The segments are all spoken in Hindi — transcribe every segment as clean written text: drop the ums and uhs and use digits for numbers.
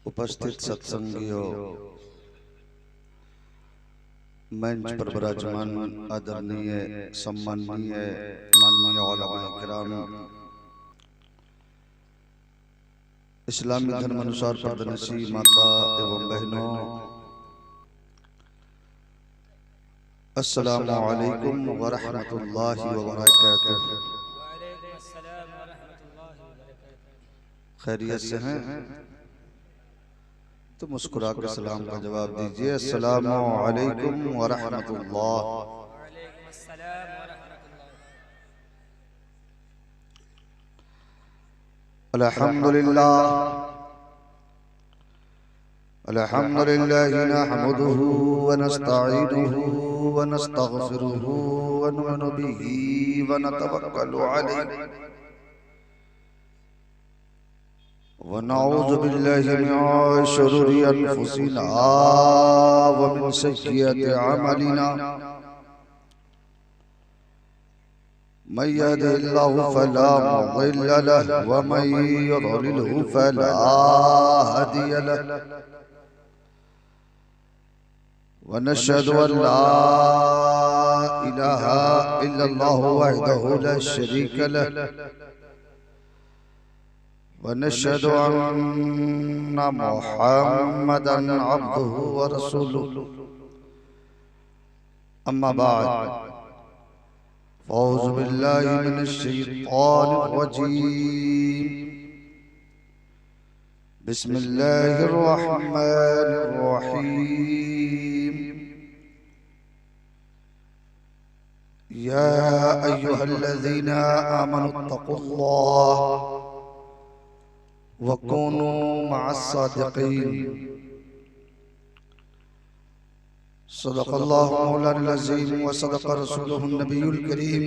उपस्थित सत्संगियों, मंच पर विराजमान आदरणीय सम्माननीय माननीय उलमाए किराम, इस्लामी धर्म अनुसार पर्दनशी माता एवं बहनों, अस्सलामु अलैकुम व रहमतुल्लाहि व बरकातुहू। खैरियत से हैं तो मुस्कुरा कर सलाम का जवाब दीजिए। अस्सलामु अलैकुम व रहमतुल्लाह। अल्हम्दुलिल्लाह अल्हम्दुलिल्लाहि नहमदुहु व नस्तईनुहु व नस्तगफिरुहु व नु'मिनु बिही व नतवक्कलु अलैहि व नऊज़ु बिल्लाहि मिन शुरूरि अनफुसिना व मिन सय्यिआति अमलिना। मन यहदिहिल्लाहु फला मुज़िल्ल लहु व मन युज़लिलहु फला हादिय लहु। व नशहदु अन ला इलाहा इल्लल्लाहु वहदहु ला शरीक लहु व नशहदु अन्न मुहम्मदन अब्दुहु व रसूलुहु। अम्मा बाद, औज़ु बिल्लाहि मिनश शैतानिर रजीम। बिस्मिल्लाहिर रहमानिर रहीम। या अय्युहल्लज़ीना आमनुत्तक़ुल्लाह व कूनू मअस्सादिक़ीन। सदक़ल्लाहु मौलाना अज़ीम व सदक़ रसूलुहुन नबियुल करीम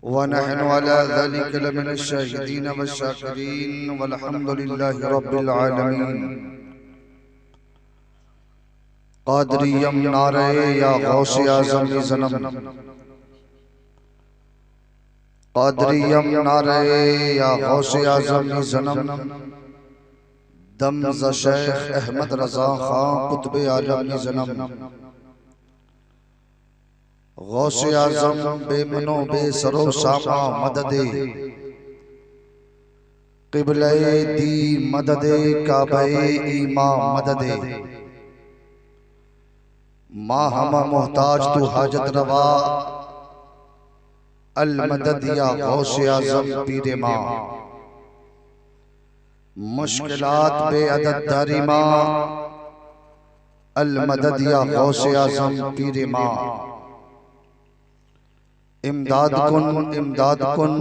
व नहनु अला ज़ालिका लमिनश शाहिदीन व शाकिरीन वल्हम्दुलिल्लाहि रब्बिल आलमीन। क़ादरियम नारे या गौसे आज़म ज़नम, क़ादरियम नारे या गौसे आज़म ज़नम। दम ज़ शेख अहमद रज़ा खां कुतुब आलम ज़नम। गौसे आज़म बेमनो बेसरो सामा मददे क़िबले दी मददे काबे ईमा मददे। माँ हम मोहताज तू हाजत रवा अल मदद या गौसे आज़म पीरे माँ। मुश्किलात बेअदद दारी माँ अल मदद या गौसे आज़म पीरे माँ। इमदाद कुन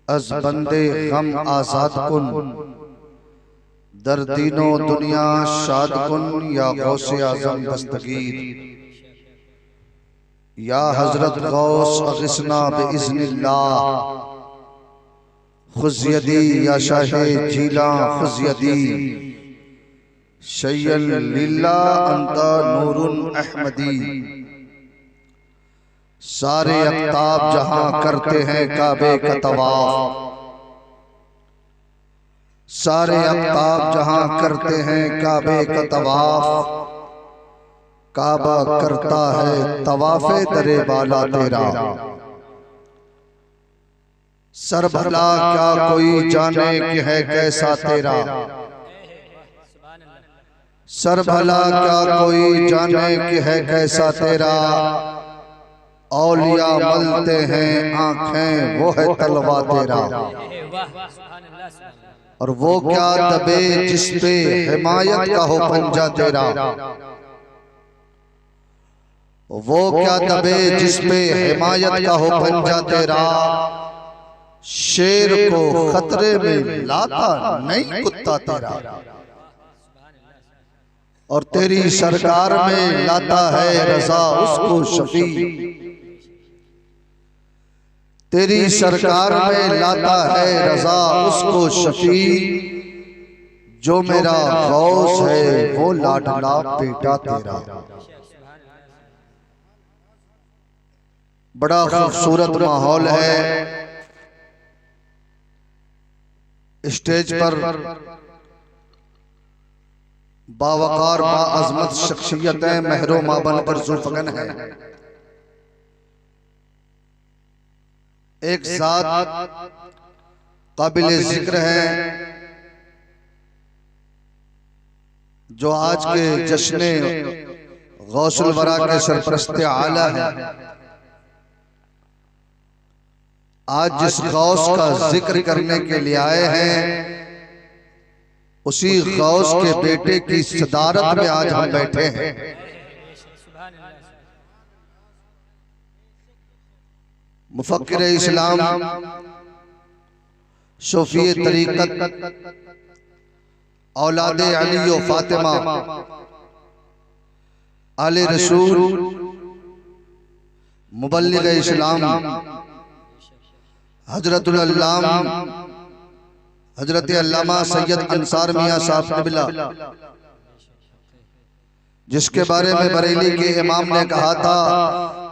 अज़ बंदे गम आज़ाद कुन। दर दीनो दुनिया शाद कुन या गौसे आज़म दस्तगीर। या हज़रत गौस अग़िस्ना बिइज़्निल्लाह। खुज़ यदी या शाहे जीला खुज़ यदी। शय्यन लिल्लाह अंता नूरुन अहमदी। सारे अक़ताब जहां करते हैं काबे का तवाफ। सारे अक़ताब जहां करते हैं काबे का तवाफ। काबा करता है तवाफ़े दरे बाला तेरा। सर भला क्या कोई जाने कि है कैसा तेरा। सर भला क्या कोई जाने कि है कैसा तेरा। औलिया मलते हैं आंखें वो है तलवा तेरा। और वो क्या दबे जिसपे हिमायत का हो पंजा तेरा। वो क्या दबे जिसपे हिमायत का हो पंजा तेरा। शेर को खतरे में लाता नहीं कुत्ता तेरा। और तेरी सरकार में लाता है रजा उसको शफी। तेरी सरकार में लाता है रजा उसको शफी। जो मेरा गौस है वो लाडला बेटा तेरा। बड़ा खूबसूरत माहौल है। स्टेज पर बावकार बाअज़मत शख्सियतें महरो माबन पर ज़ुल्फ़गन है। एक ज़ात काबिल ज़िक्र है जो आज के जश्न गौसुल वरा के सरपरस्ते आला है। आज जिस गौस का जिक्र करने के लिए आए हैं उसी गौस के बेटे की सदारत में आज हम बैठे हैं। मुफक्किर इस्लाम, सूफी तरीक़त, औलाद अली व फातिमा, आले रसूल, मुबल्लिग इस्लाम, हजरतुल अल्लाम हजरत अल्लामा सैयद अंसार मियाँ साहब क़िबला, जिसके बारे में बरेली के इमाम ने कहा था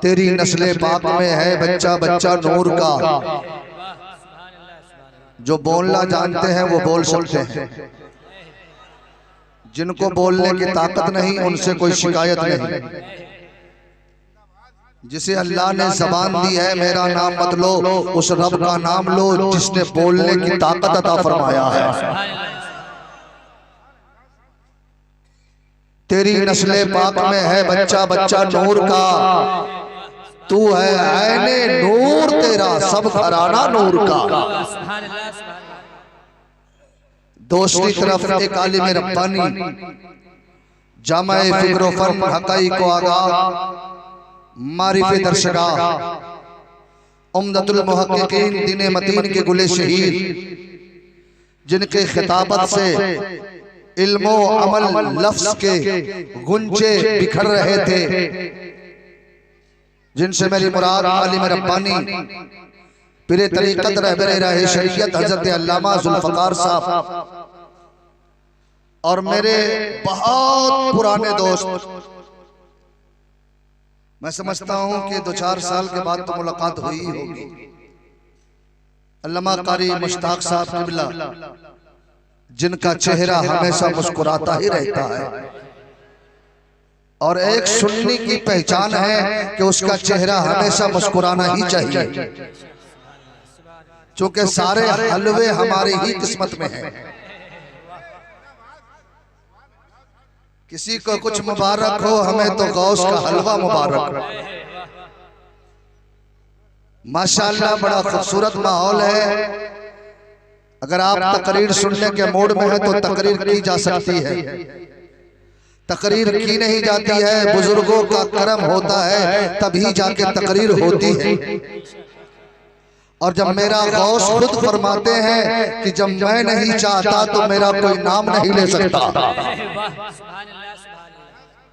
तेरी नस्ले पाक में है बच्चा बच्चा नूर का। जो बोलना जानते हैं वो बोल सकते हैं, जिनको बोलने की ताकत नहीं उनसे कोई शिकायत नहीं। जिसे अल्लाह ने ज़बान दी है मेरा नाम मत लो, उस रब का नाम लो जिसने बोलने की ताकत अता फरमाया है। तेरी नस्ले पाक में है बच्चा बच्चा नूर का, तू है ऐने नूर तेरा सब घराना नूर का। दूसरी तरफ एक आलिम रब्बानी जामा फिक्र फन हक़ाइक़ को आगा मारिफ़े दर्शगाह उम्दतुल मुहक्किकीन दीन मतीन के गुले शहीद, जिनके खिताबत से इल्मो अमल लफ्ज़ के गुंजे बिखर रहे थे, जिनसे मेरी मुराद आलिम रब्बानी पीरे तरीक़त रहबरे राह शरीयत हज़रत अल्लामा ज़ुल्फ़कार साहब और मेरे बहुत पुराने दोस्त, मैं समझता हूं कि 2-4 साल के बाद तो मुलाकात हुई होगी, अल्लामा कारी मुश्ताक साहब क़िबला, जिनका चेहरा हमेशा मुस्कुराता ही रहता है। और एक सुन्नी की पहचान है कि उसका चेहरा हमेशा मुस्कुराना ही चाहिए, क्योंकि सारे हलवे हमारी ही किस्मत में हैं। किसी को कुछ मुबारक हो, हमें तो गौस का हलवा मुबारक। माशाअल्लाह बड़ा खूबसूरत माहौल है। अगर आप तकरीर सुनने के मूड में है तो तकरीर की जा सकती है, तकरीर की नहीं जाती है। बुजुर्गों का करम होता है तभी जाके तकरीर होती है। और जब मेरा गौस खुद फरमाते हैं कि जब मैं नहीं चाहता तो मेरा कोई नाम नहीं ले सकता।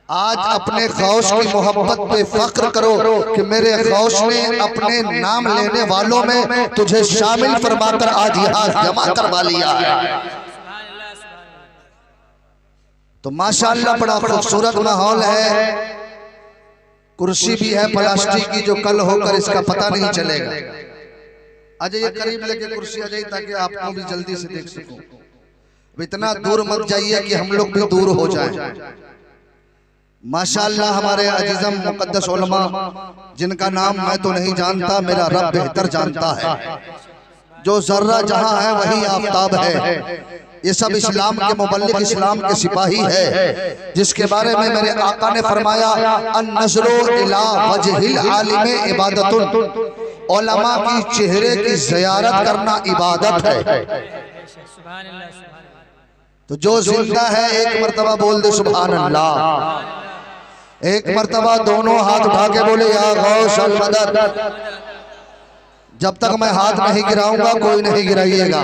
आज अपने गौस की मोहब्बत पे फख्र करो कि मेरे गौस ने अपने नाम लेने वालों में तुझे शामिल फरमाकर आज यहाँ जमा करवा लिया है। तो माशाअल्लाह बड़ा खूबसूरत माहौल है। कुर्सी भी है प्लास्टिक की जो कल होकर इसका पता नहीं चलेगा। अजय ये करीब लेके कुर्सी आ जाए ताकि आपको भी जल्दी से देख सकूं। इतना दूर मत जाइए कि हम लोग भी दूर हो जाएं। माशाअल्लाह हमारे अजीज़म मुक़द्दस उलमा, जिनका नाम मैं तो नहीं जानता, मेरा रब बेहतर जानता है। जो जर्रा जहां है वही आफताब है। ये सब इस्लाम के मुबल्लिग, इस्लाम के सिपाही है, जिसके बारे में मेरे आका ने फरमाया अन-नज़्रु इला वजहिल आलिम इबादतुन, उलमा की चेहरे की ज़ियारत करना इबादत है। तो जो जिंदा है एक मर्तबा बोल दे सुभान अल्लाह। एक मर्तबा दोनों हाथ उठा के बोले या गौस अल मदद। जब तक मैं हाथ नहीं गिराऊंगा कोई नहीं गिराइएगा,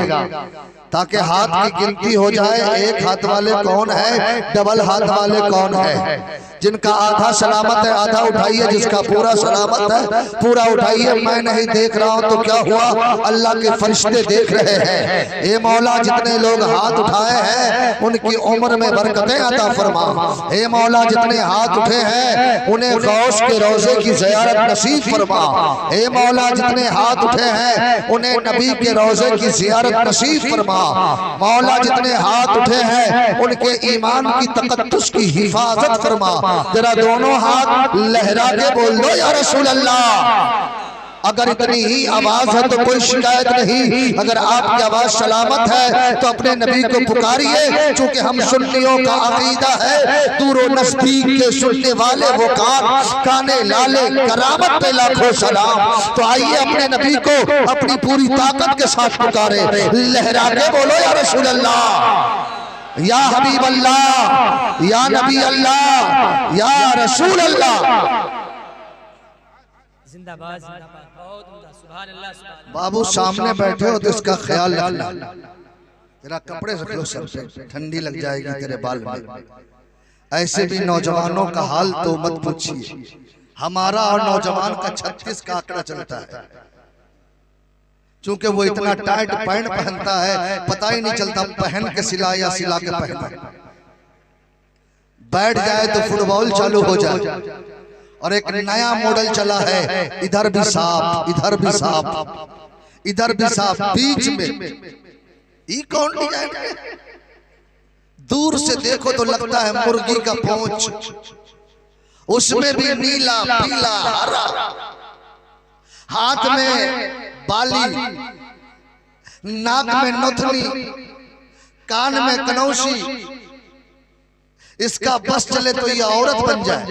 ताकि हाथ की गिनती हो जाए। एक हाथ वाले कौन है, डबल हाथ वाले कौन है। जिनका आधा सलामत है आधा उठाइए, जिसका पूरा सलामत है पूरा उठाइए। मैं नहीं देख रहा हूं तो क्या हुआ, अल्लाह के फरिश्ते देख रहे हैं। ए मौला जितने लोग हाथ उठाए हैं उनकी उम्र में बरकतें अता फरमा। ए मौला जितने हाथ उठे हैं उन्हें गौस के रोजे की ज़ियारत नसीब फरमा। ए मौला जितने हाथ उठे हैं उन्हें नबी के रोजे की ज़ियारत नसीब फरमा। फरमा। मौला जितने हाथ उठे हैं उनके ईमान की तकद्दुस की हिफाजत फरमा। जरा दोनों हाथ लहरा के बोल दो या रसूल अल्लाह। अगर इतनी ही आवाज है तो कोई शिकायत नहीं, अगर आपकी आवाज सलामत है तो अपने नबी को पुकारिए। चूंकि हम सुन्नियों का अकीदा है दूर नजदीक के सुनने वाले वो काने लाले करामत पे लाखों सलाम। तो आइए अपने नबी को अपनी पूरी ताकत के साथ पुकारे, लहरा के बोलो या रसूल अल्लाह, या हबीब अल्लाह, या नबी अल्लाह, या रसूल अल्लाह। जिंदाबाद जिंदाबाद, बहुत उम्दा, सुभान अल्लाह सुभान अल्लाह। बाबू सामने बैठे हो तो इसका ख्याल रखना, जरा कपड़े रख लो सर पे, ठंडी लग जाएगी तेरे बाल में। ऐसे भी नौजवानों का हाल तो मत पूछिए, हमारा और नौजवान का 36 का आंकड़ा चलता है। चूंकि वो इतना टाइट पैंट पहनता है पता ही नहीं चलता पहन के सिला या सिला के पहना। बैठ जाए तो फुटबॉल चालू हो जाए। और एक नया मॉडल चला है, इधर भी सांप, इधर भी सांप, इधर भी सांप, बीच में ये कौन डिजाइन है? दूर से देखो तो लगता है मुर्गी का पूंछ, उसमें भी नीला पीला हरा, हाथ में बाली, नाक में नथनी, कान में कनौशी। इसका बस चले तो ये औरत बन जाए।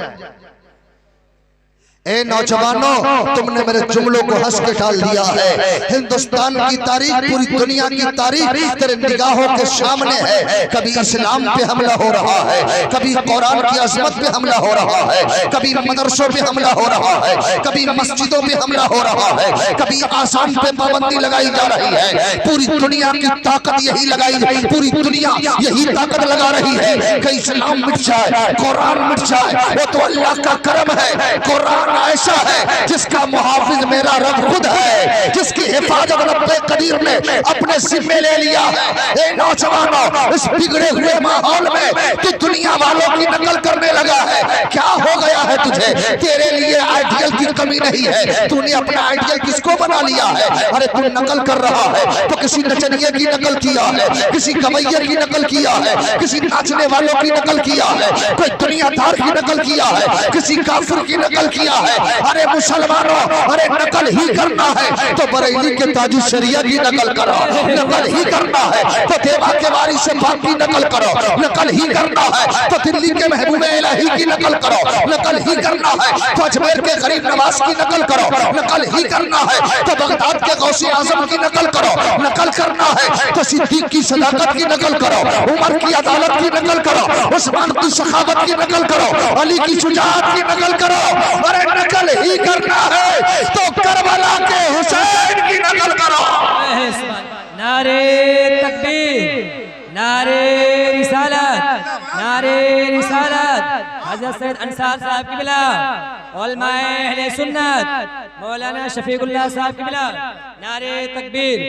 ए नौजवानों, तुमने मेरे जुमलों को हंस के टाल दिया है। हिंदुस्तान की तारीख, पूरी दुनिया की तारीख तेरे निगाहों के सामने है। कभी इस्लाम पे हमला हो रहा है, कभी कुरान की अजमत पे हमला हो रहा है, कभी मदरसों पे हमला हो रहा है, कभी मस्जिदों पे हमला हो रहा है, कभी आसान पे पाबंदी लगाई जा रही है। पूरी दुनिया की ताकत यही लगाई, पूरी दुनिया यही ताकत लगा रही है कि इस्लाम मिट जाए, कुरान मिट जाए। वो तो अल्लाह का करम है। कुरान ऐसा है जिसका मुहाफिज मेरा रब खुद है, जिसकी हिफाजत रब्बे कदीर ने अपने जिम्मे ले लिया है। ए नौजवानों, इस बिगड़े हुए माहौल में तू दुनिया वालों की नकल करने लगा है। क्या हो गया है तुझे? तेरे लिए आइडियल की कमी नहीं है, तूने अपना आइडियल किसको बना लिया है? अरे तू नकल कर रहा है तो किसी नचनिए की नकल किया है, किसी गवैये की नकल किया है, किसी नाचने वालों की नकल किया है, कोई दुनियादार की नकल किया है, किसी काफिर की नकल किया है। अरे मुसलमानों, अरे नकल ही करना है तो बरेली के ताजु शरिया की नकल करो, नकल ही करना है तो देवा के वारी से बाप की नकल करो, नकल ही करना है तो दिल्ली के महबूब इलाही की नकल करो, नकल ही करना है तो अजमेर के गरीब नवाज की नकल करो, नकल ही करना है तो बगदाद के गौसे आजम की नकल करो, नकल करना है तो सिद्दीक की सदाकत की नकल करो, उमर की अदालत की नकल करो, उस्मान की सखावत की नकल करो, अली की शुजाअत की नकल करो। अरे नकल ही करना है तो करबला के हुसैन की नकल करो। नारे तकबीर, नारे रिसालत, नारे रिसालत। हज़रत सैयद अंसार साहब की बिला, उलमाए अहले सुन्नत, मौलाना शफीकुल्लाह साहब की बिला, नारे तकबीर,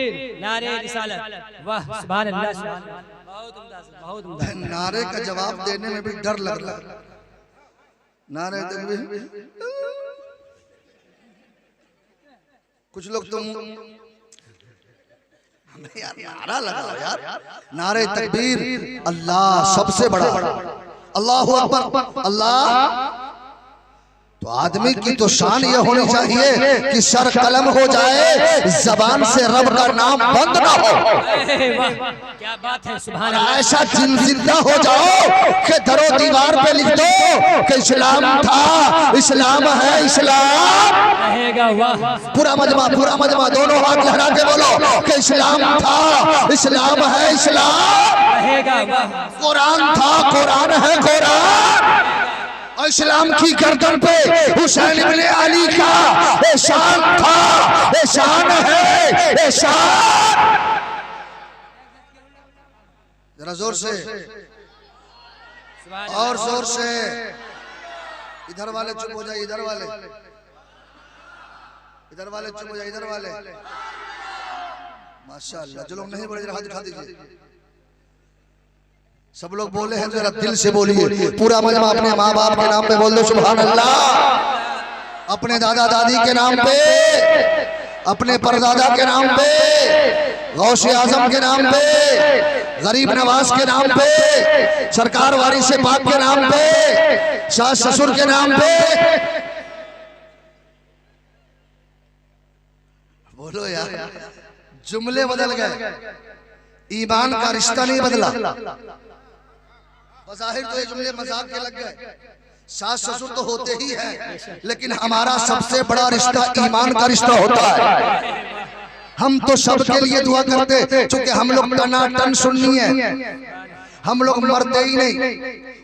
नारे रिसालत। वाह सुभान अल्लाह, सुभान अल्लाह, बहुत उम्दा, बहुत उम्दा। नारे का जवाब देने में भी डर लग रहा है। नारे तकबीर, कुछ लोग तुम हमें यार नारा लगाओ यार। नारे तकबीर, अल्लाह सबसे बड़ा, अल्लाहु अकबर, अल्लाह। तो आदमी की तो शान ये होनी चाहिए कि सर कलम हो जाए, जबान से रब का नाम बंद ना हो। क्या बात है, सुभान अल्लाह। ऐसा जिंदा हो जाओ कि दरो दीवार पे लिख दो कि इस्लाम था, इस्लाम है, इस्लाम रहेगा। वाह, पूरा मजमा दोनों हाथ लहरा के बोलो कि इस्लाम था, इस्लाम है, इस्लाम रहेगा। वाह, कुरान था, कुरान है, कुरान। और इस्लाम की गर्दन पे हुसैन इब्ने अली का एहसान था, एहसान है, एहसान। जरा जोर से और जोर से। इधर वाले चुप हो जाइए, इधर वाले, इधर वाले चुप हो जाइए, इधर वाले। माशाअल्लाह, जो लोग नहीं बोले जरा हाथ उठा दीजिए। सब लोग बोले हैं, जरा दिल से बोलिए। पूरा मजमा अपने माँ बाप के नाम पे बोल दो सुभान अल्लाह, अपने दादा दादी के नाम पे, अपने परदादा के नाम पे, गौसे आजम के नाम पे, गरीब नवाज के नाम पे, सरकार वारी से पाक के नाम पे, सास ससुर के नाम पे। बोलो यार, जुमले बदल गए, ईमान का रिश्ता नहीं बदला। बज़ाहिर तो ये जुमले मजाक के लग गए, सास ससुर तो होते ही हैं, लेकिन हमारा सबसे बड़ा रिश्ता ईमान का रिश्ता होता है। हम तो सबके लिए दुआ करते, चूंकि हम लोग टनाटन सुन्नी है, हम लोग मरते ही नहीं।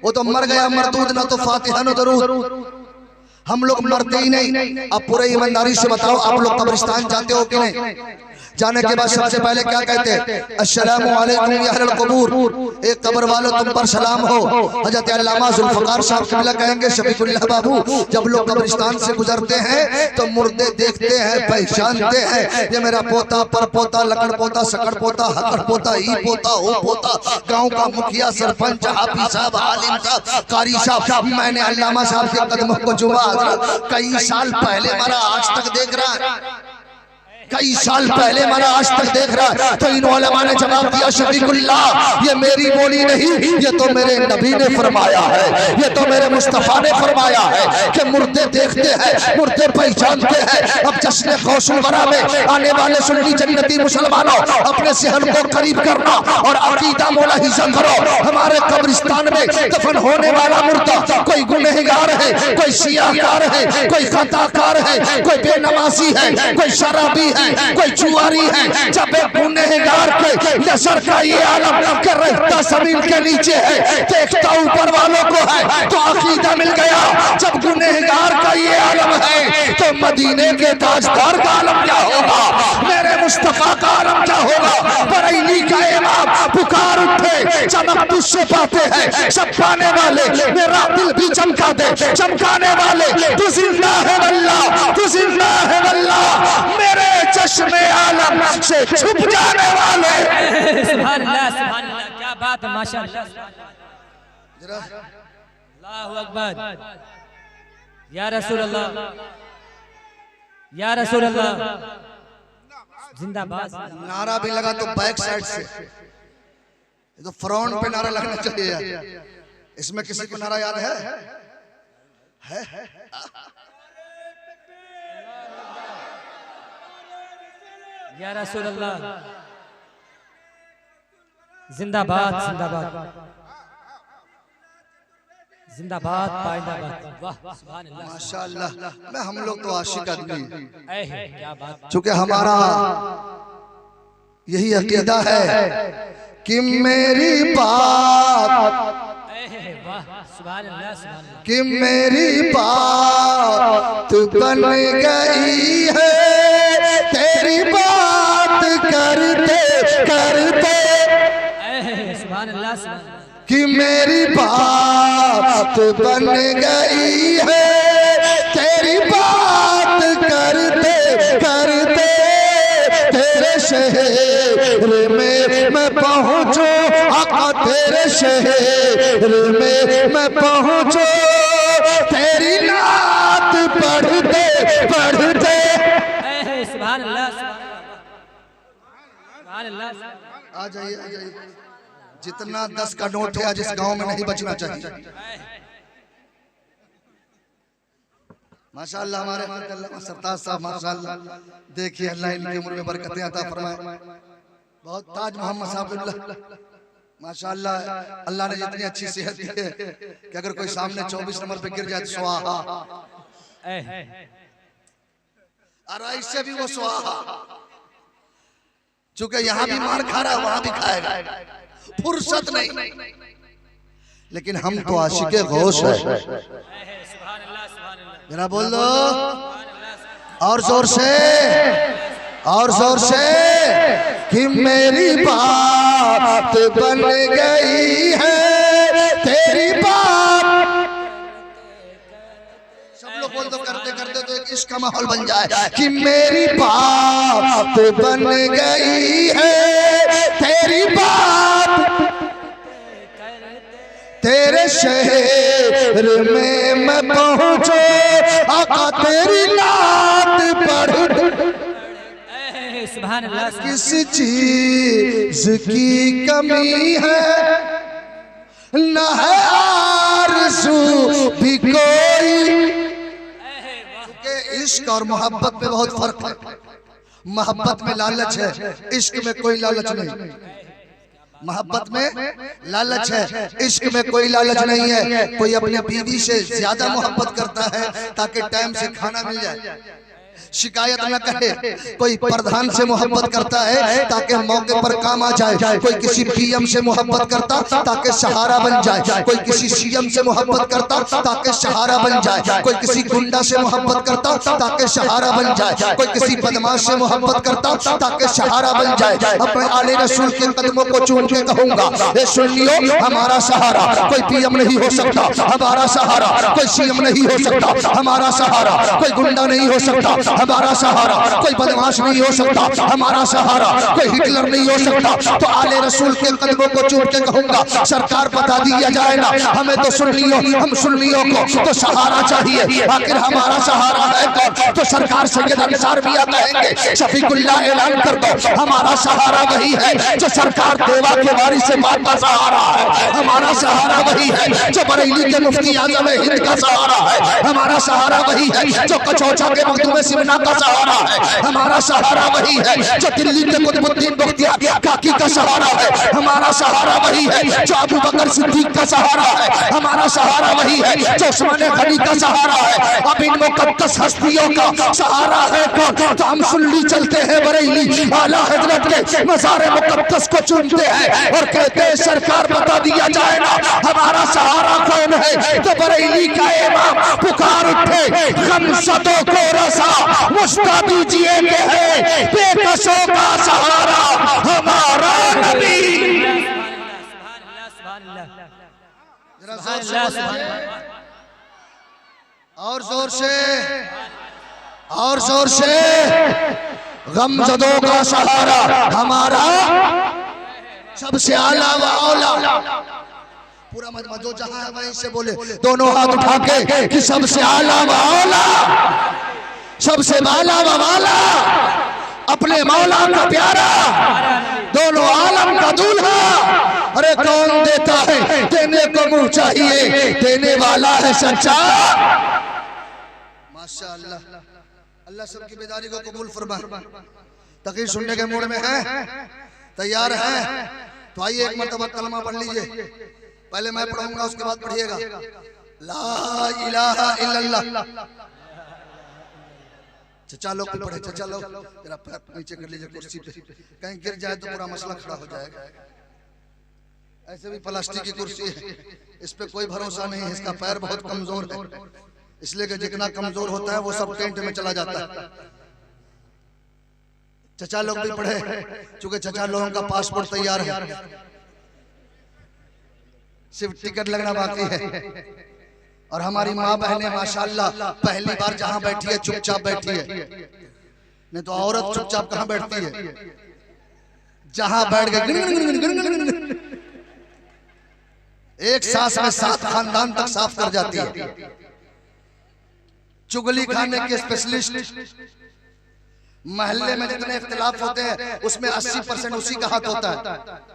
वो तो मर गया मरदूद, ना तो फातिहा न दरूद। हम लोग मरते ही नहीं। अब पूरे ईमानदारी से बताओ, आप लोग कब्रिस्तान जाते हो कि नहीं? जाने के बाद सबसे पहले क्या कहते हैं? अस्सलामु अलैकुम या अहलल कबूर, एक कब्र वालों तुम पर सलाम हो। हजरत अल्लामा जुल्फकार साहब किबला कहेंगे, शफीकुल्लाह बाबू, जब लोग कब्रिस्तान से गुजरते हैं तो मुर्दे देखते हैं, पहचानते हैं, ये मेरा पोता, पर पोता, लकड़ पोता, सकड़ पोता, हकड़ पोता, ई पोता, ओ पोता, गाँव का मुखिया, सरपंच, हाफिज साहब, आलिम साहब, कारी साहब। मैंने अल्लामा साहब के कदमों को जुमा कई साल पहले मरा, आज तक देख रहा है, कई साल पहले मरा, आज तक देख रहा है। तो इन उलमा ने जवाब दिया, शफीकुल्लाह, ये मेरी बोली नहीं, ये तो मेरे नबी ने फरमाया है, ये तो मेरे मुस्तफा ने फरमाया है कि मुर्दे देखते हैं, मुर्दे पहचानते हैं। अब जश्न गौसुल वरा में आने वाले सुन्नी जन्नती मुसलमानों, अपने सेहन को करीब करना और अकीदा मुलाहिजा करो। हमारे कब्रिस्तान में दफन होने वाला मुर्दा कोई गुनहगार है, कोई सियाकार है, कोई खताकार है, कोई बेनमाजी है, कोई शराबी है, कोई जुआरी है। जब एक गुनहगार के नजर का ये आलम के रहता जमीन के नीचे है, देखता ऊपर वालों को है, तो अकीदा मिल गया। जब गुनहगार का ये आलम है तो मदीने के ताजदार का आलम क्या होगा, मेरे मुस्तफा का आलम क्या होगा। बरेली का इमाम पुकार उठे, चमक तुझसे पाते हैं सब पाने वाले, मेरा दिल भी चमका दे, चमकाने वाले। तू जिंदा है वल्लाह, तू जिंदा है वल्लाह, मेरे चश्मे आलम से छुप जाने वाले। सुभान अल्लाह, सुभान अल्लाह, क्या बात है, माशाअल्लाह, अल्लाहु अकबर, या रसूल अल्लाह, या रसूल अल्लाह, जिंदाबाद। नारा भी लगा तो बैक साइड से, ये तो फ्रंट पे नारा लगना चाहिए यार। इसमें किसी को नारा याद है? या रसूल अल्लाह, जिंदाबाद, जिंदाबाद, जिंदाबाद, पाइंदाबाद। वाह, सुभान अल्लाह, माशाअल्लाह। मैं हम लोग तो आशिक आदमी, क्या बात। चूंकि हमारा यही अकीदा है कि मेरी बात, वाह, सुभान अल्लाह, सुभान अल्लाह, कि मेरी बात बन गई है, तेरी बात करते करते, सुभान अल्लाह, सुभान अल्लाह, कि मेरी बात बन गई है, तेरी बात करते करते, तेरे शहर में मैं पहुंचूं, आका तेरे शहर में मैं पहुंचूं, तेरी नात पढ़ते पढ़ते। सुभान अल्लाह, सुभान अल्लाह। आ जाइए, आ जाइए। जितना 10 का नोट है आज इस गांव में नहीं बचना चाहिए। माशाअल्लाह, हमारे सरताज साहब माशाअल्लाह, देखिए अल्लाह इनकी उम्र में बरकतें अता फरमाए। बहुत ताज मोहम्मद साहब माशाअल्लाह, अल्लाह ने जितनी अच्छी सेहत दी है कि अगर कोई सामने 24 नंबर पे गिर जाए तो स्वाहा, और इससे भी वो स्वाहा, चूंकि यहाँ भी मार खा रहा है, वहां भी खाएगा, फुर्सत नहीं। लेकिन हम तो आशिके गौस है। जरा बोल दो और जोर से, और जोर से, कि मेरी बात बन गई है, तेरी बात। सब लोग बोल दो, करते करते तो एक इश्क का माहौल बन जाए कि मेरी बात बन गई है, तेरी बात, तेरे शहर में मैं पहुंचूं, आका तेरी नात पढ़। सुभान अल्लाह। किस चीज की कमी है न है आरज़ू भी कोई। क्योंकि इश्क और मोहब्बत में बहुत फर्क है। मोहब्बत में लालच है, इश्क में कोई लालच नहीं। मोहब्बत में लालच है, इश्क में कोई लालच नहीं है। कोई अपनी बीवी से ज्यादा मोहब्बत करता है ताकि टाइम से खाना मिल जाए, शिकायत न करे। कोई प्रधान से मोहब्बत करता है ताकि मौके पर काम आ जाए। कोई किसी पीएम से मोहब्बत करता ताकि सहारा बन जाए। कोई किसी सीएम से मोहब्बत करता ताकि सहारा बन जाए। कोई किसी गुंडा से मोहब्बत करता ताकि सहारा बन जाए। कोई किसी बदमाश से मोहब्बत करता ताकि सहारा बन जाए। अब मैं आले रसूल के कदमों को चूम के कहूंगा, ये सुन लियो, हमारा सहारा कोई पीएम नहीं हो सकता, हमारा सहारा कोई सीएम नहीं हो सकता, हमारा सहारा कोई गुंडा नहीं हो सकता, हमारा सहारा कोई बदमाश नहीं हो सकता, हमारा सहारा कोई हिटलर नहीं हो सकता। तो आले रसूल के कदमों को चूम के कहूंगा, सरकार बता दिया जाए ना, हमें तो सुन लियो, हम सुन लियो को तो सहारा चाहिए। आखिर हमारा सहारा है कौन? तो सरकार सैयद अंसार मियां कहेंगे, शफीकुल्लाह ऐलान कर दो, हमारा सहारा वही है जो सरकार देवा के वारिस से बात का सहारा है। हमारा सहारा वही है जो बरेली के मुफ्ती आजम हिंद का सहारा है। हमारा सहारा वही है जो कचौचा के मखदूम सिमना का सहारा है। हमारा सहारा वही है जो दिल्ली के कुतुबुद्दीन बख्तियार काकी का सहारा है। हमारा सहारा वही है जो अबू बकर सिद्दीक का सहारा है। हमारा सहारा वही है जो उस्मान गनी का सहारा है। अब इन मुकद्दस हस्तियों का सहारा है कौन? तो हम सुन्नी चलते हैं बरेली, आला हजरत के मज़ार मुकद्दस को चुनते हैं और कहते हैं सरकार बता दिया जाए ना, हमारा सहारा कौन है? तो बरेली का इमाम पुकार उठे, गमसदों को रसा मुस्ता दीजिए के है बेकसों का सहारा हमारा नबी। और जोर से, और जोर से, गमज़दों का सहारा हमारा सबसे आला व औला। पूरा मजमा जो जहां है वहीं से बोले, दोनों हाथ उठा के कि सबसे आला व औला, सबसे माला व माला, अपने मौला का प्यारा, दोनों आलम का दूल्हा। अरे कौन देता है? देने को मुंह चाहिए, देने वाला है सच्चा। माशाअल्लाह, अल्लाह सबकी बेदारी को कबूल फरमाए। तकरीर सुनने के मूड में है, तैयार है? तो आइए एक मरतबा कलमा पढ़ लीजिए। पहले मैं पढ़ूंगा, उसके बाद पढ़िएगा। ला इलाहा इल्लल्लाह। चचा लोग पढ़े, चचा लोग जरा पैर नीचे कर लीजिए कुर्सी पे, कहीं गिर जाए तो पूरा मसला खड़ा हो जाएगा। ऐसे भी प्लास्टिक की कुर्सी है, इस पे कोई भरोसा नहीं है, इसका पैर बहुत कमजोर है, इसलिए कि जितना कमजोर होता है वो सब टेंट में चला जाता है। चचा लोग भी पढ़े, चूंकि चचा लोगों का पासपोर्ट तैयार है, सिर्फ टिकट लगना बाकी है। और हमारी माँ बहनें माशाल्लाह पहली बार जहां बैठी है चुपचाप बैठी है, नहीं तो औरत चुपचाप कहां बैठती है? जहां बैठ गए एक सांस में 7 खानदान तक साफ कर जाती है। चुगली खाने के स्पेशलिस्ट, महल्ले में जितने इख्तिलाफ होते हैं उसमें 80% उसी का हाथ होता है।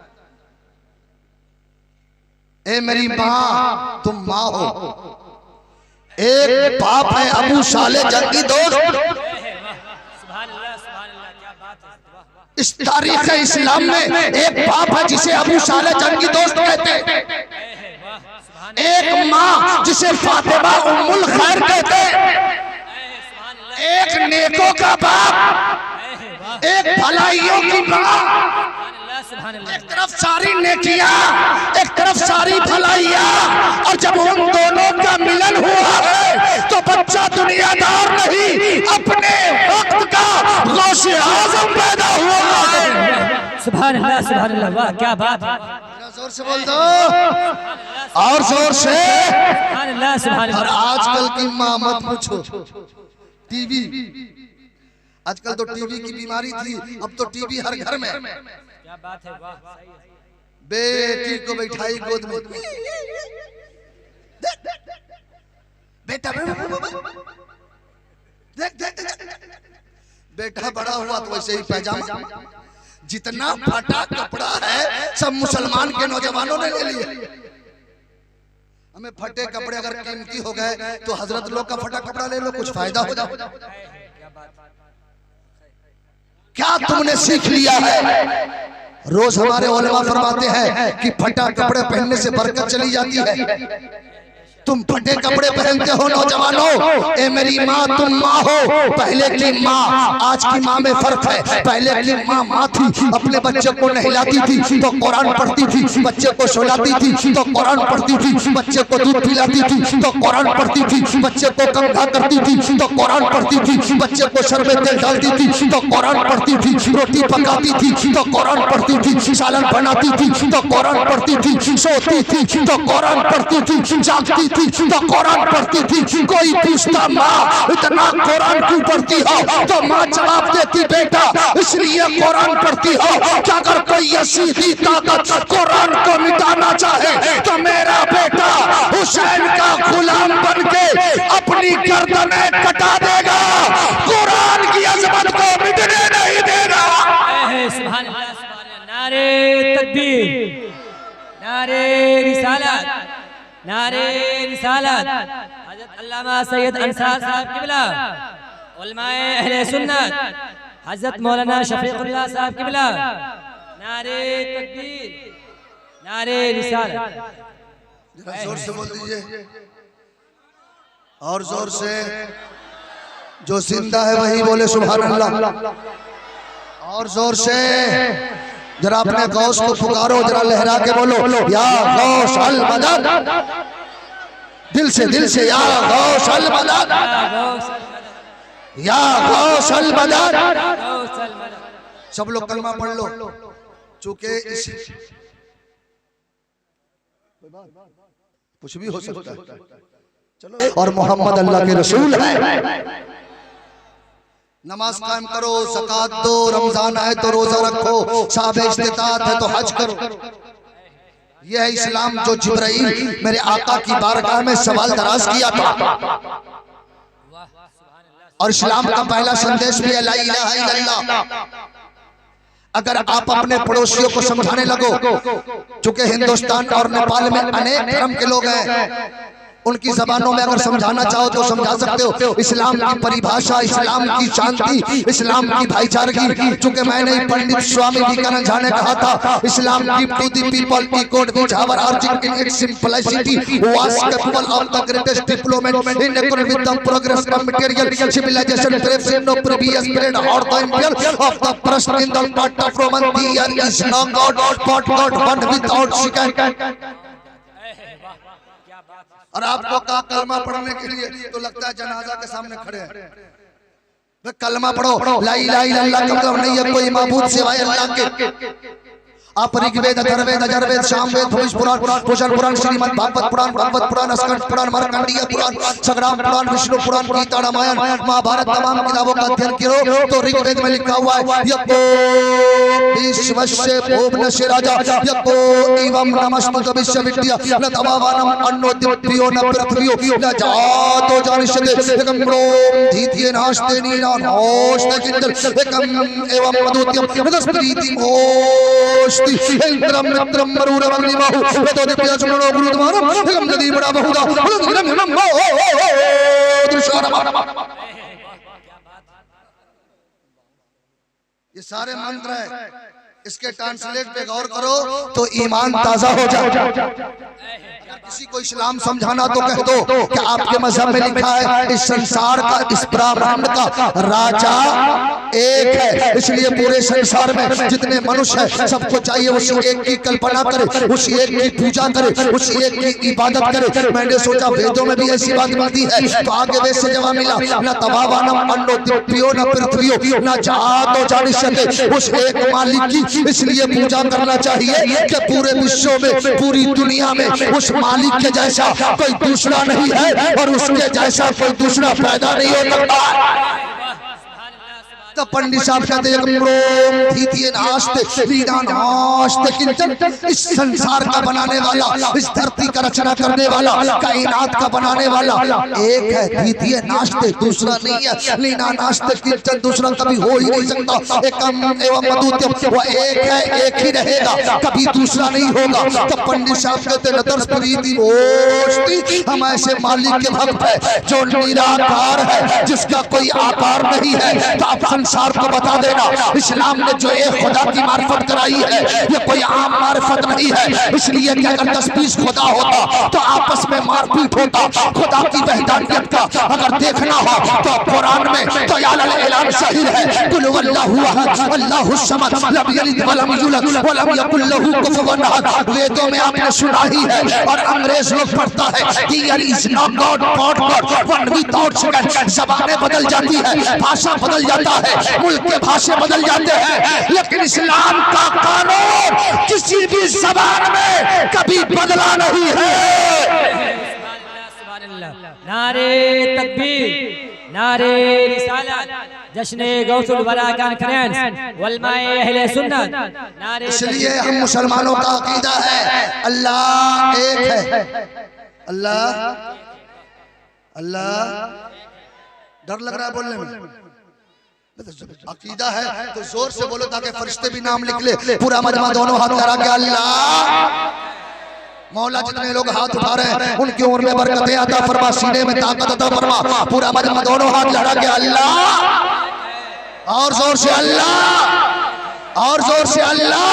ए मेरी माँ, तुम माँ हो, एक बाप है अबू साले जंगी दोस्त। इस तारीख इस्लाम में एक बाप है जिसे अबू साले जंगी दोस्त कहते हैं, एक माँ जिसे फातिमा उम्मुल खैर कहते हैं, एक नेकों का बाप, एक भलाइयों की माँ। एक तरफ सारी नेकियां, एक तरफ सारी भलाइयां, और जब उन दोनों का मिलन हुआ है तो बच्चा दुनियादार नहीं, अपने वक्त का गौसे आजम पैदा हुआ है। सुभान अल्लाह, सुभान अल्लाह, वाह क्या बात है। जोर से बोल दो, और जोर से। सुभान अल्लाह, सुभान अल्लाह। और आजकल की माँ मत पूछो, टीवी, आजकल तो टीवी की बीमारी थी, अब तो टीवी हर घर में। क्या बात है, वाह। बेटी को बैठाई गोद में, बेटा देख देख बेटा बड़ा हुआ तो वैसे ही पैजामा। जितना फटा कपड़ा है सब मुसलमान के नौजवानों ने ले लिया। हमें फटे कपड़े अगर कीमती हो गए तो हजरत लोग का फटा कपड़ा ले लो, कुछ फायदा हो जाए। क्या तुमने सीख लिया है? रोज हमारे उलमा फरमाते हैं कि फटा कपड़े पहनने से बरकत चली जाती है। तुम फटे कपड़े पहनते हो नौजवानों। ए मेरी माँ, तुम माँ हो। पहले की माँ आज की माँ में फर्क है। पहले की माँ थी, अपने बच्चे को नहलाती थी तो कुरान पढ़ती थी, बच्चे को सुलाती थी तो कुरान पढ़ती थी, बच्चे को दूध पिलाती थी तो कुरान पढ़ती थी, बच्चे को कंघा करती थी तो कुरान पढ़ती थी, बच्चे को शरबत तेल डालती थी तो कुरान पढ़ती थी, रोटी पकाती थी तो कुरान पढ़ती थी, सालन बनाती थी तो कुरान पढ़ती थी, सोती थी तो कुरान पढ़ती थी, जागती थी तो कुरान पढ़ती थी। कोई पूछता माँ इतना कुरान क्यों पढ़ती हो, तो माँ जवाब देती बेटा इसलिए कुरान पढ़ती हो कि अगर कोई सीधी ताकत कुरान को मिटाना चाहे तो मेरा बेटा हुसैन का गुलाम बनके अपनी गर्दनें कटा देगा, कुरान की अजमत को मिटने नहीं देगा। सुभान अल्लाह, नारे तकबीर, नारे रिसालत, नारे रिसालत। हज़रत अल्लामा सैयद अंसार साहब क़िबला, उलमाए अहले सुन्नत हज़रत मौलाना शफीकुल्लाह साहब क़िबला, नारे तकबीर, नारे रिसालत। जरा जोर से बोल दीजिए, और जोर से। जो जिंदा है वही बोले सुभान अल्लाह। और जोर से जरा अपने गौस को पुकारो, जरा लहरा के बोलो या गौस अल मदद। दिल से या गौस अल मदद, या गौस अल मदद। सब लोग कलमा पढ़ लो, चूंकि इस कुछ भी हो सकता है। चलो, और मोहम्मद अल्लाह के रसूल है। नमाज कायम करो, ज़कात दो, रमजान है तो रोजा रखो, साहब इस्तिताअत है तो हज करो। यह है इस्लाम जो जिब्राइल मेरे आका की बारगाह में सवाल दराज किया था। और इस्लाम का पहला संदेश भी है ला इलाहा इल्लल्लाह। अगर आप अपने पड़ोसियों को समझाने लगो, चूंकि हिंदुस्तान और नेपाल में अनेक धर्म के लोग हैं, उनकी जबानों में अगर समझाना चाहो तो समझा सकते हो। इस्लाम की परिभाषा, इस्लाम की शांति, इस्लाम की भाईचारगी। चूंकि मैंने पंडित स्वामी विवेकानंद ने कहा था, Islam give to the people equal which our urging in its simplicity was capable of the greatest diplomat in according with the progress of material civilization proves in no previous period और the imperial of the first in the part of Roman year is no God but God one without second. और आपको कहा कलमा पढ़ने के लिए तो लगता है जनाजा के सामने खड़े हैं। कलमा पढ़ो, ला इलाहा इल्लल्लाह का मतलब नहीं है कोई माबूद सिवाय अल्लाह के। आप ऋग्वेद, अथर्ववेद, यजुर्वेद, सामवेद, भविष्य पुराण, भूषण पुराण, श्रीमद् भागवत पुराण, भागवत पुराण, स्कंद पुराण, मार्कंडेय पुराण, संग्राम पुराण, विष्णु पुराण, गीता, रामायण, महाभारत तमाम किताबों का अध्ययन करो तो ऋग्वेद में लिखा हुआ है यको विश्वस्य भुवनस्य राजा यको एवं नमस्तुत विश्वविद्या न तवावानम अन्नो दिव्यो न पृथ्व्यो न जातो जानिष्यते एकम रोम धीत्ये नास्ते नीनानोस्ते किंदल एकम एवं मधुत्यम मदस्प्रीति मोष इंद्रम मित्रम मरुरम अग्निमाहु वेदो दिव्या चमनो गुरुद्वारम एकम नदी बड़ा बहुधा उदगिरम नमो दृश्यरमा। ये सारे मंत्र है, इसके ट्रांसलेट पे गौर करो तो ईमान ताजा हो जाए। किसी को इस्लाम समझाना तो कह दो कि आपके मजहब में लिखा है इस संसार का, इस ब्रह्मांड का राजा एक है, इसलिए पूरे संसार में जितने मनुष्य हैं सबको चाहिए उसी एक की कल्पना करे, उसी एक की पूजा करे, उसी एक की इबादत करे। मैंने सोचा वेदों में भी ऐसी बात मिलती है तो आगे वेद से जवाब मिला न तवावानम अन्नो दिव्यो न पृथ्व्यो न जातो जानिष्यते, उस एक मालिक की इसलिए पूजा करना चाहिए कि पूरे विश्व में, पूरी दुनिया में उस मालिक के जैसा कोई दूसरा नहीं है और उसके जैसा कोई दूसरा पैदा नहीं हो सकता। तब पंडित साहब कहते हैं धीतिये नाश्ते लीना नाश्ते किंचन, इस संसार का बनाने वाला, इस धरती का रचना करने वाला, कायनात का बनाने वाला एक है। धीतिये नाश्ते दूसरा नहीं है, लीना नाश्ते किंचन दूसरा कभी हो ही नहीं सकता। एकम एवं अद्वितीयम, वो एक है, एक ही रहेगा, कभी दूसरा नहीं होगा। तब पंडित साहब कहते हैं नदर्श प्रीति ओष्टि, हम ऐसे मालिक के भक्त है जो निराकार है, जिसका कोई आकार नहीं है। तो आप संसार को बता देना, इस्लाम ने जो एक खुदा की मार्फत कराई है ये कोई आम मार्फत नहीं है। इसलिए कि अगर 10-20 खुदा होता तो आपस में मारपीट होता। खुदा की वहदानियत का अगर देखना हो तो कुरान में तो ऐलान सही है, कुल वल्लाहु अहद अल्लाहु समद लम यलिद वलम यूलद वलम यकुल लहू कुफुवन अहद। वेदों में आपने सुना ही है और अंग्रेज लोग पढ़ता है कि यार is not God God God one without second. ज़बानें बदल जाती है, भाषा बदल जाता है, मुल्क के भाषा बदल जाते हैं, लेकिन इस्लाम का कानून किसी भी ज़बान में कभी बदला नहीं है। नारे तकबीर, नारे रिसालत, जश्न गौसुल वरा कॉन्फ्रेंस उलमाए अहले सुन्नत, नारे। इसलिए हम मुसलमानों का अकीदा है अल्लाह एक है। अल्लाह अल्लाह, डर लग रहा है बोलने में? अकीदा है तो जोर से बोलो ताकि फरिश्ते भी नाम लिख ले। पूरा मजमा दोनों हाथ लगा के अल्लाह। मौला जितने लोग हाथ उठा रहे हैं उनकी उम्र में बरकतें अता फरमा, सीने में ताकत अता फरमा। पूरा मजमा दोनों हाथ लगा के अल्लाह, और जोर से अल्लाह, और जोर से अल्लाह।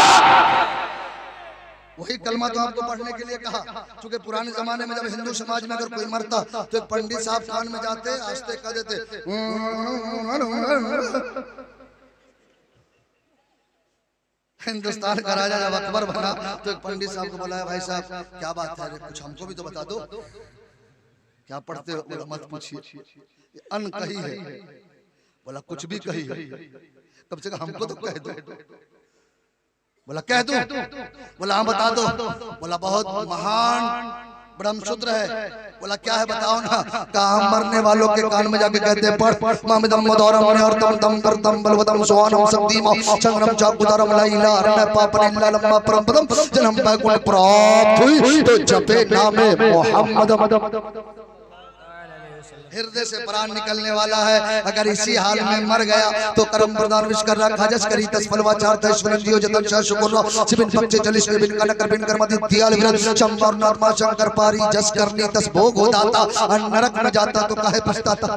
वही कलमा तो आपको पढ़ने के लिए कहा, क्योंकि पुराने जमाने में जब हिंदू समाज में अगर कोई मरता तो एक पंडित साहब कान में जाते, आस्ते कह देते। हिंदुस्तान का राजा जब अकबर बना तो एक पंडित साहब को बुलाया, भाई साहब क्या बात है, कुछ हमको भी तो बता दो, क्या पढ़ते हो? मत पूछिए, अन कही है। बोला कुछ भी कही है, कब से हमको तो कह दो। बोला कह दूं? बोला हाँ बता दो। बोला बहुत महान ब्रह्मसूत्र है। बोला क्या है बताओ ना। कहा मरने वालों के कान में जाके कहते हैं पढ़ मामिदम मदौरम और तम तम कर तम बलवतम सुवानम सब्दीमा संग्रम चाकुदारम ला इला अरना पापन इल्ला लम्मा परमपदम जन्म बैकुंठ प्राप्त हुई तो जपे नामे मोहम्मद। हृदय से प्राण निकलने वाला है, अगर इसी हाल में मर गया तो कर्म प्रदान विश कर रखा जस करी तस्फलवा चार तश्वरन जियो जतन शाह शुक्र सिबिन पक्षे चलिस के बिन कनकर बिन कर्मति दियाल विरत चंपर नरमा शंकर पारी जस करनी तस भोग हो दाता नरक में जाता तो काहे पछताता।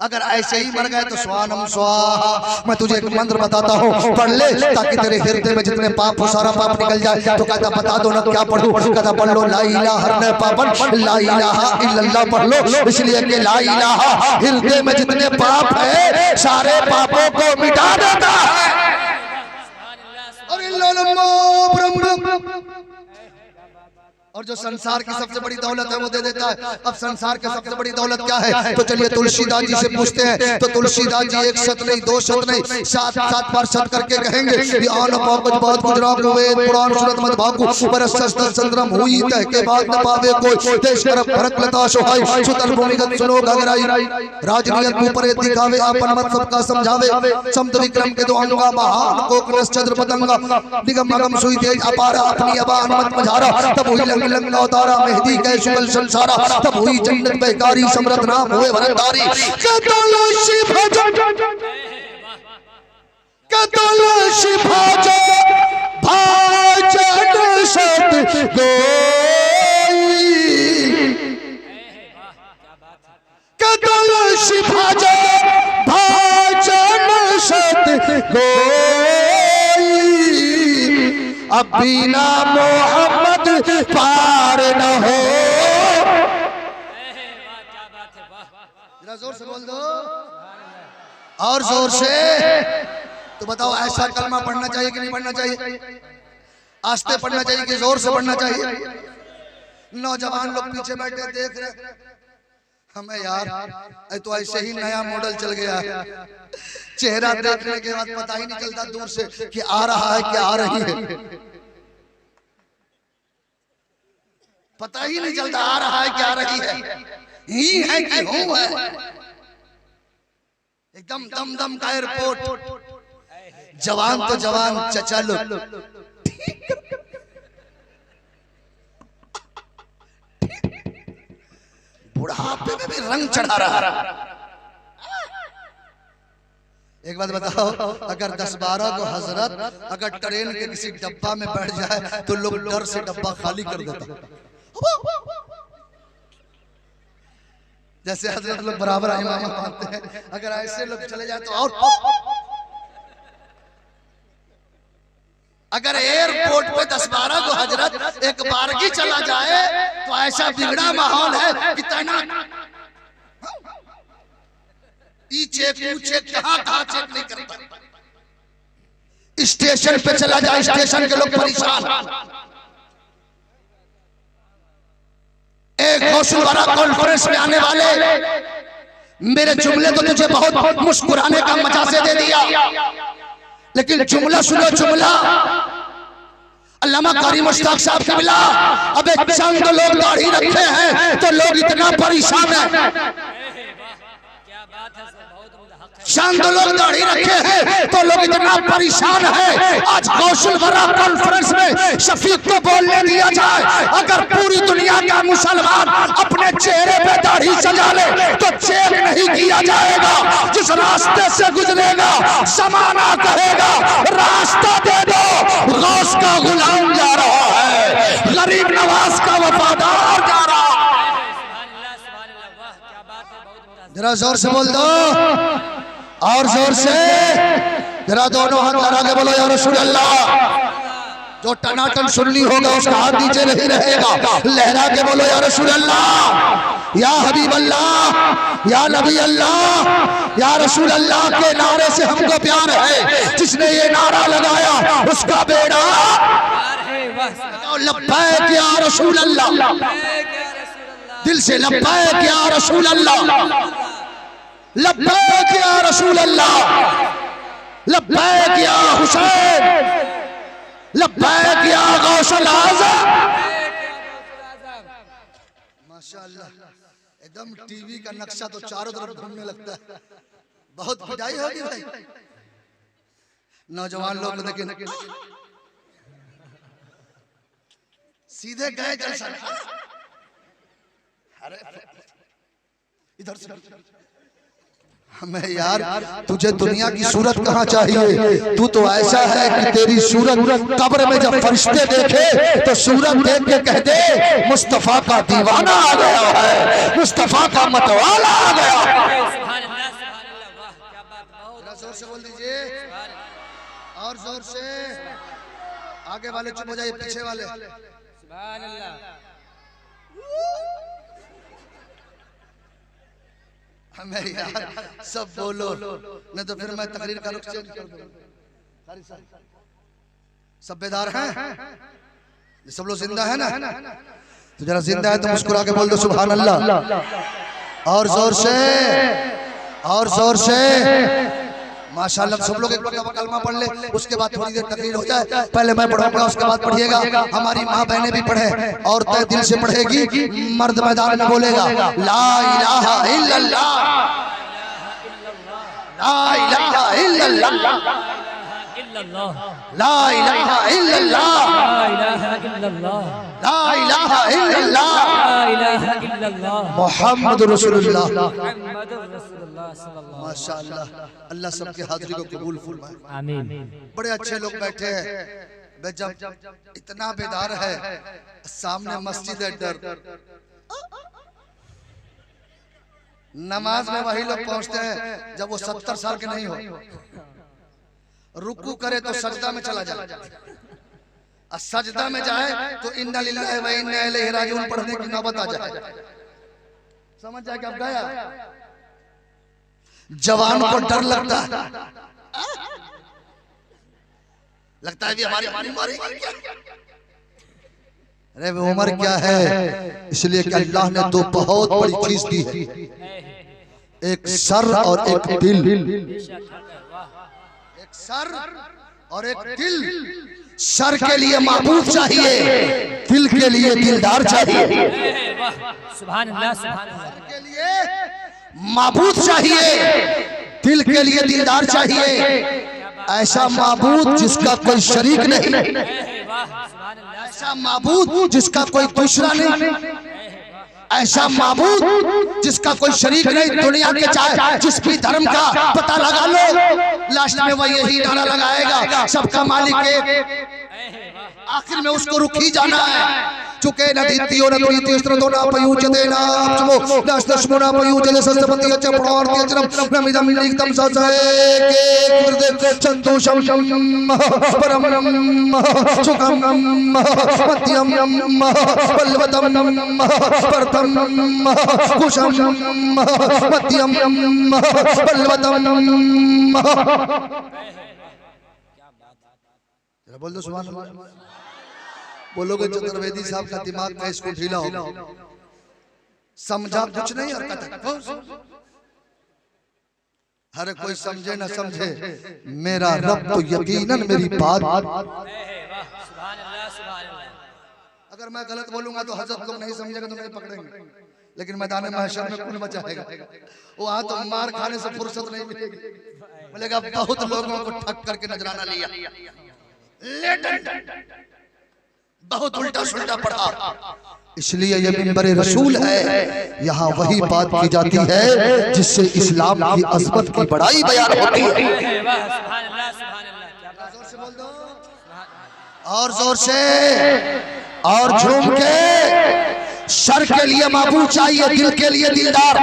अगर ऐसे ही मर गए तो स्वानम स्वाहा। मैं तुझे एक मंत्र बताता हूँ, पढ़ ले ताकि तेरे हृदय में जितने पाप हो सारा पाप निकल जाए। तो कहता बता दो ना क्या पढ़ूं? कहता पढ़ लो ला इलाहा हरने पापन ला इलाहा इल्लल्लाह पढ़ लो, इसलिए कि ला इलाहा हृदय में जितने पाप है सारे पापों को मिटा देता है। और इल्लल्लाह ब्रह्म, और जो संसार की सबसे बड़ी दौलत है वो दे देता है। अब संसार की सबसे बड़ी दौलत क्या है? तो चलिए तुलसीदास जी से पूछते हैं। तो तुलसीदास जी एक शत नहीं, दो शत नहीं, 7 बार शत करके कहेंगे ये आन पावज बहुत गुजरात वेद पुराण सुरत मत भागु बरस सस्तर संद्रम हुई तह के बाद न पावे कोई देश कर भरत लता सोहाई सुतल भूमिगत सुनो घगराई राजनीयत ऊपर दिखावे अपन मत सबका समझावे समत विक्रम के दो अंगा महान कोकनस चंद्र पतंगा निगम अगम सुई तेज अपार अपनी अबान मत मझारा तब हुई लंगा उतारा मेहदी कै शुगल संसारा तब हुई जन्नत बेकारी समरथ नाम हुए भरतारी कतलसी भजन कतलसी भजन भजन सत गोई कतलसी भजन भजन सत गोई अब बिना मोहम्मद पार न हो। जरा जोर से बोल दो, और जोर से। तो बताओ ऐसा कलमा पढ़ना चाहिए कि नहीं पढ़ना चाहिए? आस्ते पढ़ना चाहिए कि जोर से पढ़ना चाहिए? नौजवान लोग पीछे बैठे देख रहे हमें, यार तो ऐसे ही नया मॉडल चल गया है। चेहरा देखने के बाद पता ही नहीं चलता दूर से कि आ रहा है कि आ रही है, पता ही नहीं चलता आ रहा है कि आ रही है, ही है कि हूं है। एकदम दम दम का एयरपोर्ट, जवान तो जवान चचा लोग बुढ़ापे में भी रंग चढ़ा रहा। एक बात बताओ, अगर 10-12 को हजरत अगर ट्रेन के किसी डब्बा में बैठ जाए तो लोग डर से डब्बा खाली कर देता। जैसे हजरत लोग बराबर इमाम मानते हैं, अगर ऐसे लोग चले जाए तो और अगर एयरपोर्ट पे 10-12 को हजरत एक बारगी चला जाए तो ऐसा बिगड़ा माहौल है कि तैनात चेक कहां चेक नहीं करता। स्टेशन पे चला जाए, स्टेशन के लोग परेशान। एक हौसलवारा कॉन्फ्रेंस में आने वाले मेरे जुमले तो तुझे बहुत मुस्कुराने का मजा से दे दिया, लेकिन जुमला सुनो जुमला। अल्लामा कारी मुश्ताक साहब की मिला, अब एक चंद लोग दाढ़ी रखे हैं तो लोग इतना परेशान है। चंद लोग दाढ़ी रखे हैं तो लोग इतना परेशान है। आज हौसलवारा कॉन्फ्रेंस में शफीक को बोलने दिया जाए, अगर पूरी दुनिया का मुसलमान अपने चेहरे पे दाढ़ी सजा ले तो चेक नहीं किया जाएगा। जिस रास्ते से गुजरेगा समाना कहेगा रास्ता दे दो। गौस का गुलाम जा रहा है, गरीब नवाज का वफादार जा रहा है। जरा जोर से बोल दो, और जोर से जरा दोनों हाथ लगा के बोलो या रसूल अल्लाह। जो टनाटन सुन्नी होगा उसका हाथ नीचे नहीं रहेगा, लहरा के बोलो या रसूल अल्लाह, या हबीब अल्लाह, या नबी अल्लाह, या रसूल अल्लाह के नारे से हमको प्यार है। जिसने ये नारा लगाया उसका बेड़ा लब्बैक या रसूल अल्लाह, दिल से लब्बैक या रसूल अल्लाह, लब्बैक या रसूल अल्लाह, लब्बैक या हुसैन, लब्बैक या गौसल आज़म। माशाअल्लाह, एकदम टीवी का नक्शा तो चारों तरफ घूमने लगता है। बहुत विदाई होगी भाई। नौजवान लोग देखें सीधे गए जलसा। अरे इधर से हमें यार, तुझे दुनिया की सूरत कहाँ चाहिए? तू तो ऐसा है कि तेरी सूरत कब्र में जब फरिश्ते देखे तो सूरत देख के कहते मुस्तफा का दीवाना आ गया है, मुस्तफा का मतवाला आ गया। जोर से बोल दीजिए, और जोर से। आगे वाले चुप हो जाइए, पीछे वाले। सुभान अल्लाह। हमें यार सब बोलो, नहीं तो फिर मैं तकरीर का रुख चेंज कर दूंगा। सब बेदार हैं, सब लोग जिंदा है ना? तो जरा जिंदा है तो मुस्कुरा के बोल दो सुभान अल्लाह, और जोर से, और जोर से। माशाअल्लाह, सब लोग एक बार कलमा पढ़ ले, उसके बाद थोड़ी देर तकरीर हो जाए। पहले मैं पढ़ूंगा, उसके बाद पढ़िएगा। हमारी माँ बहनें भी पढ़े, औरतें दिल से पढ़ेगी, मर्द मैदान में बोलेगा ला इलाहा इल्लल्लाह, ला इलाहा इल्लल्लाह, ला इलाहा इल्लल्लाह, ला इलाहा इल्लल्लाह, मुहम्मद रसूलुल्लाह। माशाअल्लाह, अल्लाह सबके हाजिरी को कबूल फरमाए, आमीन। बड़े अच्छे लोग बैठे हैं। जब इतना बेदार है, सामने मस्जिद है, डर। नमाज में वही लोग पहुंचते हैं जब वो 70 साल के नहीं हो। रुकू करे तो सजदा में चला जाए, और सजदा में जाए तो इन्ना लिल्लाहि व इन्ना इलैहि राजिऊन पढ़ने की नौबत आ जाए। समझ जाए कि अब गया। जवान को डर लगता है, लगता है भी हमारी उम्र क्या? अरे वो उम्र क्या है, इसलिए कि अल्लाह ने दो बहुत बड़ी चीज दी है, एक सर और एक दिल। एक सर और एक दिल। सर के लिए महबूब चाहिए, दिल के लिए दिलदार चाहिए। सुभान अल्लाह, सुभान अल्लाह। सर के लिए महबूब चाहिए, दिल के लिए दिलदार चाहिए, ऐसा माबूद जिसका कोई शरीक नहीं, ऐसा माबूद जिसका कोई दूसरा नहीं, ऐसा माबूद जिसका कोई शरीक नहीं। दुनिया के चाहे जिस भी धर्म का पता लगा लो, लास्ट में वह यही नारा लगाएगा, सबका मालिक एक, आखिर में उसको रुकी जाना है। चुके न दीतियो न प्रीति स्त्रोतो न पयुजते न अपचमो दशदशमो न पयुजते सस्तपति चपड़ोर तेजरम नमिदम निक्तम ससहे के गुरुदेव संतोषम परम सुखम मध्यम बलवतम परतम कुशम मध्यम बलवतम। बोल दो सुभान अल्लाह। बोलोगे चतुर्वेदी साहब का दिमाग का इसको ढीला हो, समझा कुछ नहीं और हर कोई समझे न समझे, मेरा रब तो यकीनन मेरी बात। अगर मैं गलत बोलूंगा तो हजरत लोग नहीं समझेगा तो नहीं पकड़ेंगे, लेकिन मैदान महशर में कौन बचाएगा? वहां तो मार खाने से फुर्सत नहीं मिलेगी, बोलेगा बहुत लोगों को ठग करके नजराना लिया, बहुत उल्टा सुल्टा पढ़ा। इसलिए ये मिंबर रसूल है, यहाँ वही बात की जाती है जिससे इस्लाम की अज़मत की बड़ाई बयान होती है। और जोर से और झूम के, सर के लिए माबूद चाहिए, दिल के लिए दिलदार,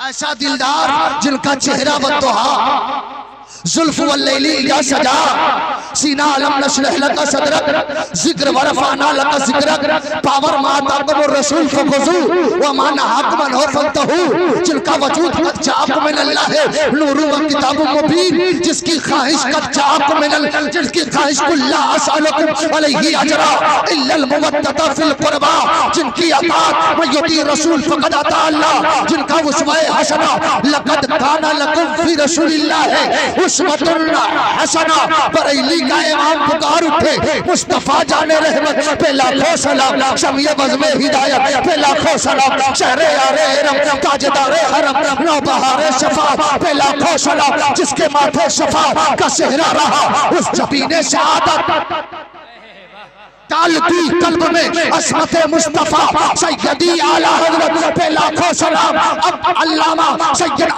ऐसा दिलदार जिनका चेहरा बद्दुहा, जुल्फ वल्लैली इज़ा सजा, सीना अलम नशरह लका सदरक, जिक्र वरफाना लका जिक्रक, पावर माता को रसूल को गुज़ू व माना हाकमन हो फंतहू, जिनका वजूद कद जाक मिन अल्लाह है नूरू व किताबु मुबीन, जिसकी ख्वाहिश कद जाक मिन अल्लाह, जिसकी ख्वाहिश कुल्ला असअलुकुम अलैहि अजरा इल्लल मुवद्दता फिल कुरबा, जिनकी अतात व युती रसूल फक़द अता अल्लाह, जिनका उस्वा हसना लक़द काना लकुम फी रसूलिल्लाह उस्वतुन हसना। बरेली का इमाम पुकार उठे, मुस्तफा जाने रहमत पे लाखों सलाम, शमीए बज़्म हिदायत पे लाखों सलाम, शहरे यारे रम ताजदारे हरम, नौबहारे शफाअत पे लाखों सलाम, जिसके माथे शफाअत का सेहरा रहा, उस जबीने शहादत तालती कल्ब में असमत मुस्तफा सैयदी आला हजरत पे लाखों सलाम। अब अल्लामा सैयद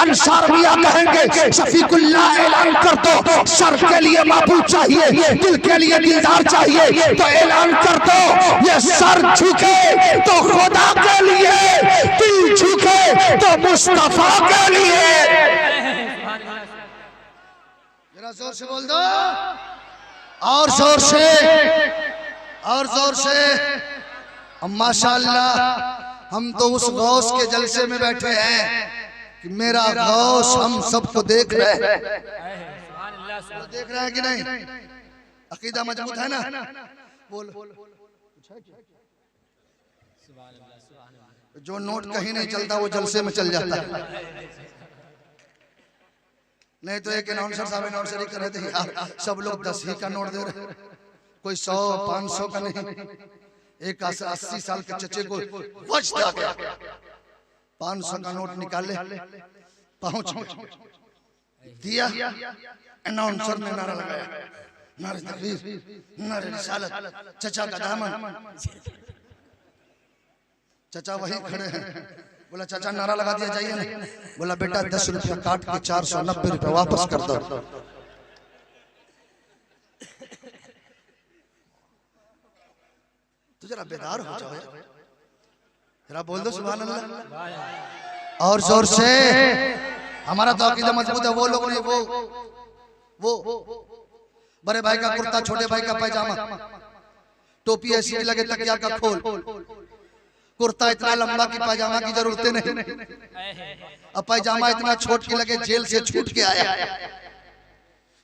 अंसार मियां कहेंगे, शफीकुल्लाह ऐलान कर दो, सर के लिए माबूद चाहिए, दिल के लिए दिलदार चाहिए, तो ऐलान कर दो, ये सर झुके तो खुदा के लिए, दिल झुके तो मुस्तफा के लिए। जरा जोर से बोल दो, और जोर से, और जोर से। माशाअल्लाह हम तो उस गौस के जलसे में बैठे हैं कि मेरा गौस हम सबको देख रहे हैं, देख रहे हैं कि नहीं? अकीदा मजबूत है ना? बोल। जो नोट कहीं नहीं चलता वो जलसे में चल जाता है। नहीं तो एक अनाउंसर साहब अनाउंसरी कर रहे थे, यार सब लोग 10 ही का नोट दे रहे, कोई 100 500 का नहीं। एक 80 साल के चचे को वजद आ गया, 500 का नोट निकाले, पहुंच दिया, अनाउंसर ने नारा लगाया, नारे तकबीर, नारे रिसालत, चचा का दामन। चचा वही खड़े हैं, बोला चाचा नारा लगा दिया जाइए ना। बोला बेटा 10 रुपया काट के 490 रुपया वापस कर दो। तो जरा बेदार हो जाओ यार, जरा बोल दो सुभान अल्लाह और जोर से। हमारा तो अकीदा मजबूत है, वो लोग नहीं, वो बड़े भाई का कुर्ता, छोटे भाई का पैजामा, टोपी ऐसी लगे तकिया का खोल, कुर्ता इतना लंबा कि पैजामा की जरूरत नहीं, अब पैजामा इतना छोट की लगे जेल से छूट के आया,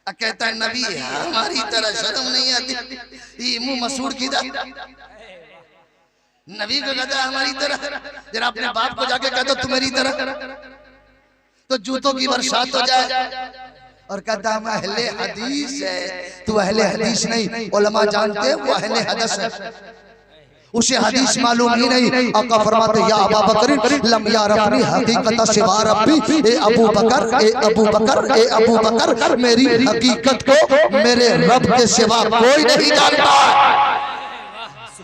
कहता है नबी हमारी तरह शर्म नहीं आती, ये मुंह मसूड़ की दा नबी को कहता है हमारी तरह। जरा अपने बाप को जाके कहता तू मेरी तरह, तो जूतों की बरसात हो जाए। और कहता हम अहले हदीस है, तू अहले हदीस नहीं, उलमा जानते हैं वो अहले हदस है। उसे हदीस मालूम ही नहीं। आका फरमाते या अबू बकर लम यारफनी हकीकत सिवा रब्बी, ए अबू बकर, ए अबू बकर, ए अबू बकर, मेरी हकीकत को मेरे रब के सिवा कोई नहीं जानता।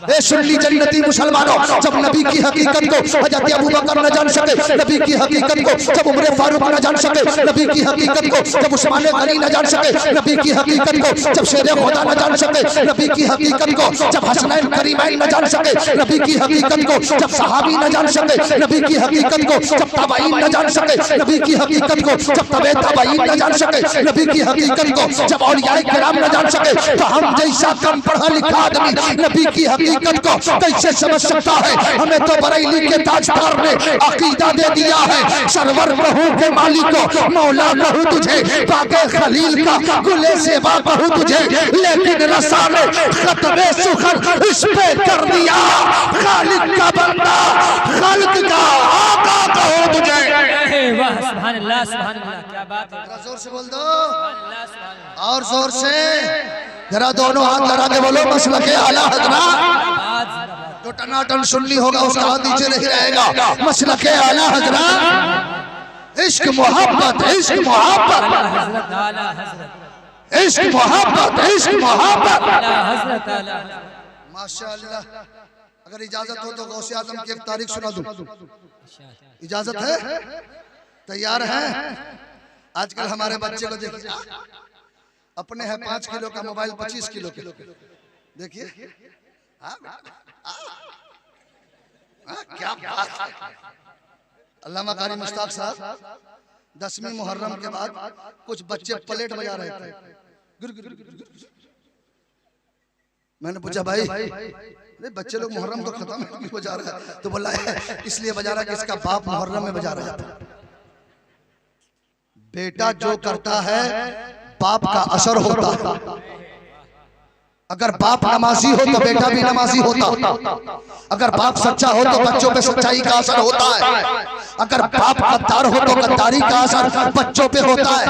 ए सुन्नी जन्नती मुसलमानों, जब नबी की हकीकत को हजरत अबू बकर न जान सके, नबी की हकीकत को जब उमर फारूक न जान सके, नबी की हकीकत को जब उस्मान गनी न जान सके, नबी की हकीकत को जब शेर खुदा न जान सके, नबी की हकीकत को जब हसनैन करीमैन न जान सके, नबी की हकीकत को जब सहाबी न जान सके, नबी की हकीकत को जब ताबईन न जान सके, नबी की हकीकत को जब तबे ताबईन न जान सके, नबी की हकीकत को जब औलियाए किराम न जान सके, तो हम जैसा कम पढ़ा लिखा आदमी नबी की हकीकत को कैसे समझ सकता है। हमें तो बरेली के ताजदार ने अकीदा दे दिया है, सरवर कहूं के मालिक को मौला कहूं तुझे, पाके खलील का गुले सेवा कहूं तुझे, लेकिन रसा ने खतरे सुखर इस पे कर दिया, खालिक का बंदा खालिक का आका कहूं तुझे। वाह सुभान अल्लाह, सुभान अल्लाह, क्या बात है। जोर से बोल दो, और जोर से जरा दोनों हाथ लगा के बोलो मसलके आला हज़रत। जो टनाटन सुन्नी होगा उसका हाथ नीचे नहीं रहेगा। मसलके आला हज़रत, इश्क मोहब्बत, इश्क मोहब्बत, इश्क मोहब्बत, इश्क मोहब्बत। माशाअल्लाह, अगर इजाजत हो तो गौसे आजम की एक तारीख सुना दूं। इजाजत है? तैयार है? आजकल हमारे बच्चे को देखिए, अपने है 5 किलो का मोबाइल 25 किलो के, देखिए क्या बात है। अल्लामा कारी मुश्ताक साहब 10वीं मुहर्रम के बाद कुछ बच्चे प्लेट बजा रहे थे, गुर गुर गुर गुर। मैंने पूछा भाई बच्चे लोग मुहर्रम तो खत्म है क्यों बजा रहा है? तो बोला है इसलिए बजा रहा है कि इसका बाप मुहर्रम में बजा रहा था। बेटा जो करता है बाप का असर होता है। अगर बाप नमाजी हो तो बेटा भी नमाजी होता। अगर बाप सच्चा हो तो बच्चों पे सच्चाई का असर होता है। अगर बाप गद्दार हो तो गद्दारी का असर बच्चों पे होता है।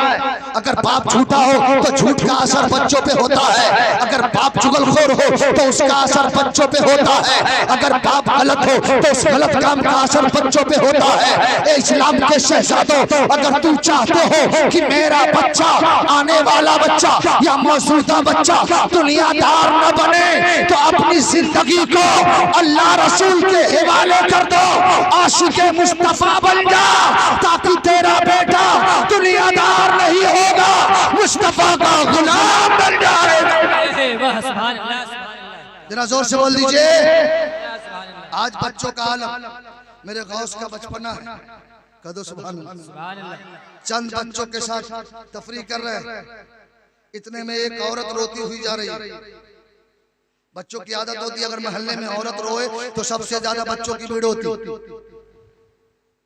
अगर बाप झूठा हो तो झूठ का असर बच्चों पे होता है। अगर बाप चुगलखोर हो तो उसका असर बच्चों पे होता है। अगर बाप गलत हो तो उस गलत काम का असर बच्चों पे होता है। इस्लाम के शहजादों, अगर तू चाहते हो कि मेरा बच्चा, आने वाला बच्चा या मौजूदा बच्चा दुनियादार न बने, तो अपनी जिंदगी को अल्लाह रसूल के हवाले कर दो, आशिक़े मुस्तफा बन जा, ताकि तेरा बेटा दुनियादार नहीं होगा, मुस्तफा का गुलाम बन जाएगा। जरा जोर से बोल दीजिए। आज बच्चों का आलम, मेरे गौस का बचपना है, कदो सुभान अल्लाह। चंद बच्चों के साथ तफरीह कर रहे हैं, इतने में एक औरत रोती हुई जा रही है। बच्चों की आदत होती है अगर मोहल्ले में औरत रोए तो सबसे ज्यादा बच्चों की भीड़ होती।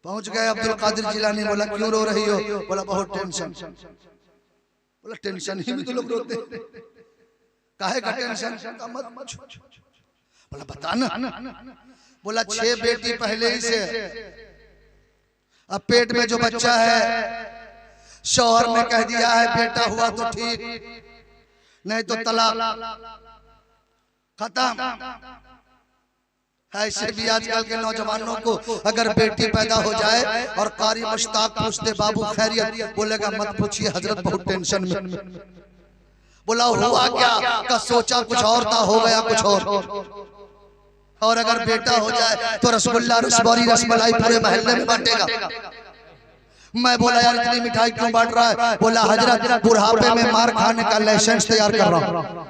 पहुंच गए अब्दुल कादिर जिलानी, बोला क्यों रो रही हो? बोला बहुत टेंशन। बोला टेंशन ही में तो लोग रोते, काहे का टेंशन? बोला बता ना। बोला 6 बेटी पहले ही से, अब पेट में जो बच्चा है शौहर ने कह दिया है बेटा हुआ तो ठीक, नहीं तो तलाक, खत्म। ऐसे भी आजकल के नौजवानों को अगर बेटी पैदा हो जाए और कारी मुश्ताक पूछते बाबू खैरियत, बोलेगा मत पूछिए हजरत बहुत टेंशन में। बोला हुआ क्या? का सोचा कुछ और था, हो गया कुछ और अगर बेटा हो जाए तो रसगुल्ला, रसबौरी, रसमलाई पूरे महल्ले में बांटेगा। मैं बोला यार इतनी मिठाई क्यों बांट रहा है? बोला हजरत बुढ़ापे में मार खाने का लाइसेंस तैयार कर रहा हूं।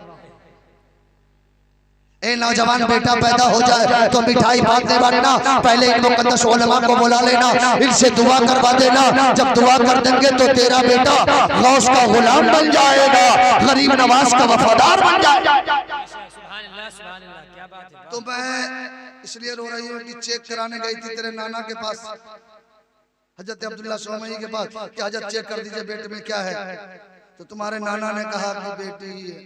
ए नौजवान बेटा पैदा हो जाए तो मिठाई बांटने बांटना, पहले इन मुकद्दस उलमा को बुला लेना, इनसे दुआ करवा देना। जब दुआ कर देंगे तो तेरा बेटा गौस का गुलाम बन जाएगा, गरीब नवाज का वफादार बन जाएगा। तो मैं इसलिए रो रही हूँ कि चेक कराने गई थी तेरे नाना के पास, हजरत अब्दुल्ला सोमई के पास, कि हजरत चेक कर दीजिए बेटे में क्या है। तो तुम्हारे नाना ने कहा कि बेटी ही है,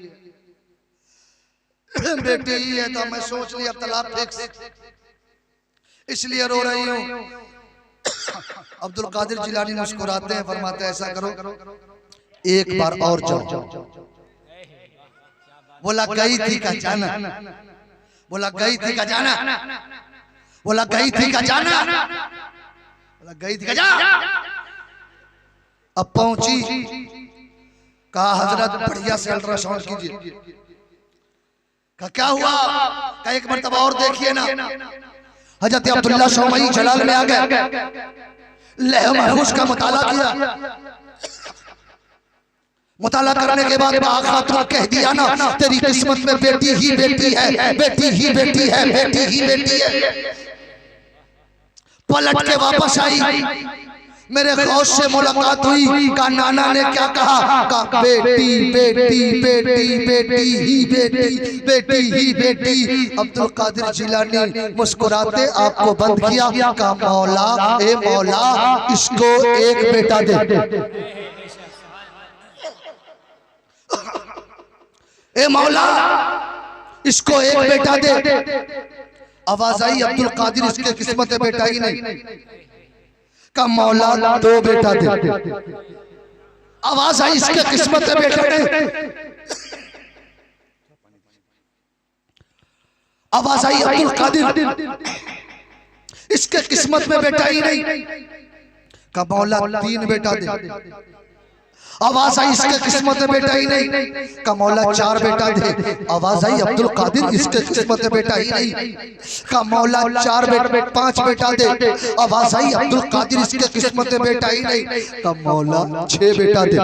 बेटी ही है। तो मैं सोच लिया अब तलाक फिक्स, इसलिए रो रही हूँ। अब्दुल कादिर जिलानी मुस्कुराते हैं, फरमाते हैं ऐसा करो एक बार और जाओ। बोला गई थी का जाना? बोला गई थी का जाना, बोला गई थी का जाना, बोला गई थी का जा। अब पहुंची, कहा हजरत बढ़िया से अल्ट्रासाउंड कीजिए। कहा क्या हुआ? कहा एक मरतबा और देखिए ना। हजरत अब्दुल्ला शौमई जलाल में आ गए, लौह महफूज का मुताला किया। मुताला करने के बाद खातून कह दिया ना, तेरी किस्मत में बेटी ही बेटी है, बेटी ही बेटी है, बेटी ही बेटी है। पलट के वापस आई, मेरे गौस से मुलाकात हुई। का नाना ने क्या कहा? का बेटी बेटी बेटी बेटी ही बेटी, बेटी ही बेटी। अब्दुल कादिर जिलानी मुस्कुराते आपको बंद किया। का मौला, ए मौला, इसको एक बेटा दे, ए मौला, इसको एक बेटा दे। आवाज आई अब्दुल कादिर, इसके किस्मत में बेटा ही नहीं। का मौला दो बेटा दे। आवाज आई इसके किस्मत में बेटा नहीं। आवाज आई अब्दुल कादिर, इसके किस्मत में बेटा ही नहीं। का मौला तीन बेटा दे। आवाज आई इसके किस्मत में बेटा ही नहीं। का मौला चार बेटा दे। आवाज आई अब्दुल कादिर, इसके किस्मत में बेटा ही नहीं। का मौला चार बेटा, पांच बेटा दे। आवाज आई अब्दुल कादिर, इसके किस्मत में बेटा ही नहीं। का मौला छह बेटा दे।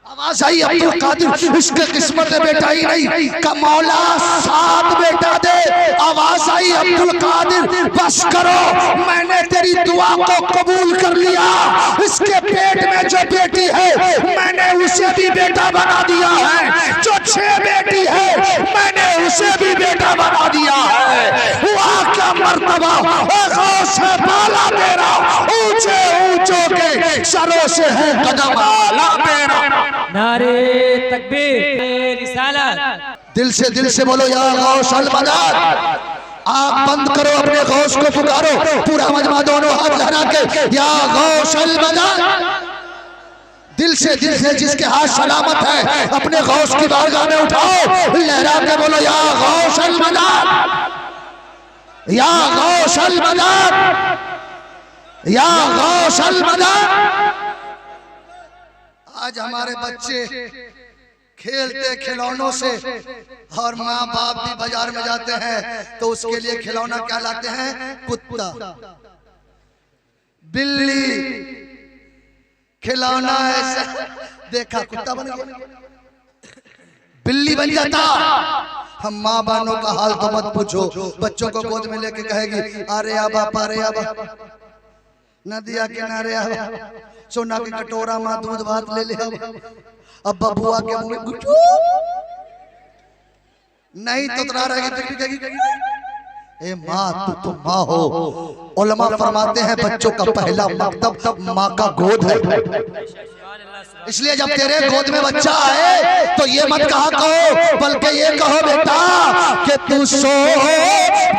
आवाज आई अब्दुल कादिर, इसके किस्मत में बेटा ही नहीं। का मौला सात बेटा दे। आवाज आई अब्दुल कादिर, बस करो, मैंने तेरी दुआ को कबूल कर लिया। इसके पेट में जो बेटी है मैंने उसे भी बेटा बना दिया है। जो छह बेटी है मैंने उसे भी बेटा बना दिया है। वहाँ क्या मर्तबा से बाला मेरा, ऊंचे ऊंचों के सरों से है कदम आला मेरा। नारे तकबीर, रिसालत। दिल से बोलो या गौस अल मदद। आप बंद करो, अपने गौस को पुकारो। पूरा मजमा दोनों हाथ लहरा के या गौस अल मदद। दिल से जिसके हाथ सलामत है अपने गौस की बारगाह में उठाओ, लहरा के बोलो या गौस अल मदद, या गौस अल मदद, या गौस अल मदद। आज हमारे बच्चे खेलते खिलौनों से, और माँ बाप भी बाजार में जाते हैं तो उसके लिए खिलौना क्या लाते हैं? कुत्ता, बिल्ली। खिलौना ऐसा देखा, कुत्ता बन गया, बिल्ली बन जाता। हम माँ बहनों का हाल तो मत पूछो। बच्चों को गोद में लेके कहेगी अरे आबा पारे आबा, नदिया किनारे आबा, सोना के कटोरा माँ दूध भात ले ले। अब बबुआ के मुंह में गुटू नहीं तुतरा रहेगी, फिर भी कहेगी ए माँ तू तो माँ हो। उलमा फरमाते हैं बच्चों का पहला मकतब माँ का गोद है। इसलिए जब तेरे गोद में बच्चा आए तो ये मत कहा कहो, बल्कि ये कहो बेटा कि तू सो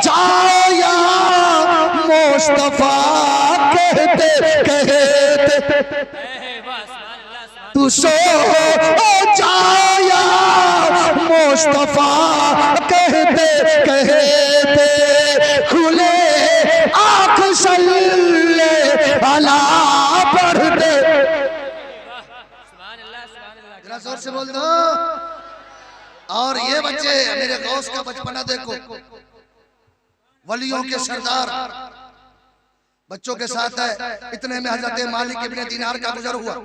जाओ या मुस्तफा कहते कहते, तू सो जाओ या मुस्तफा कहते कहते, खुले आँख सल्ले अला पढ़ दे। जोर से बोल दो। और ये बच्चे मेरे गौस का बचपना देखो, वलियों के सरदार बच्चों के साथ है। इतने में हजरत मालिक इब्ने दीनार का गुजर हुआ।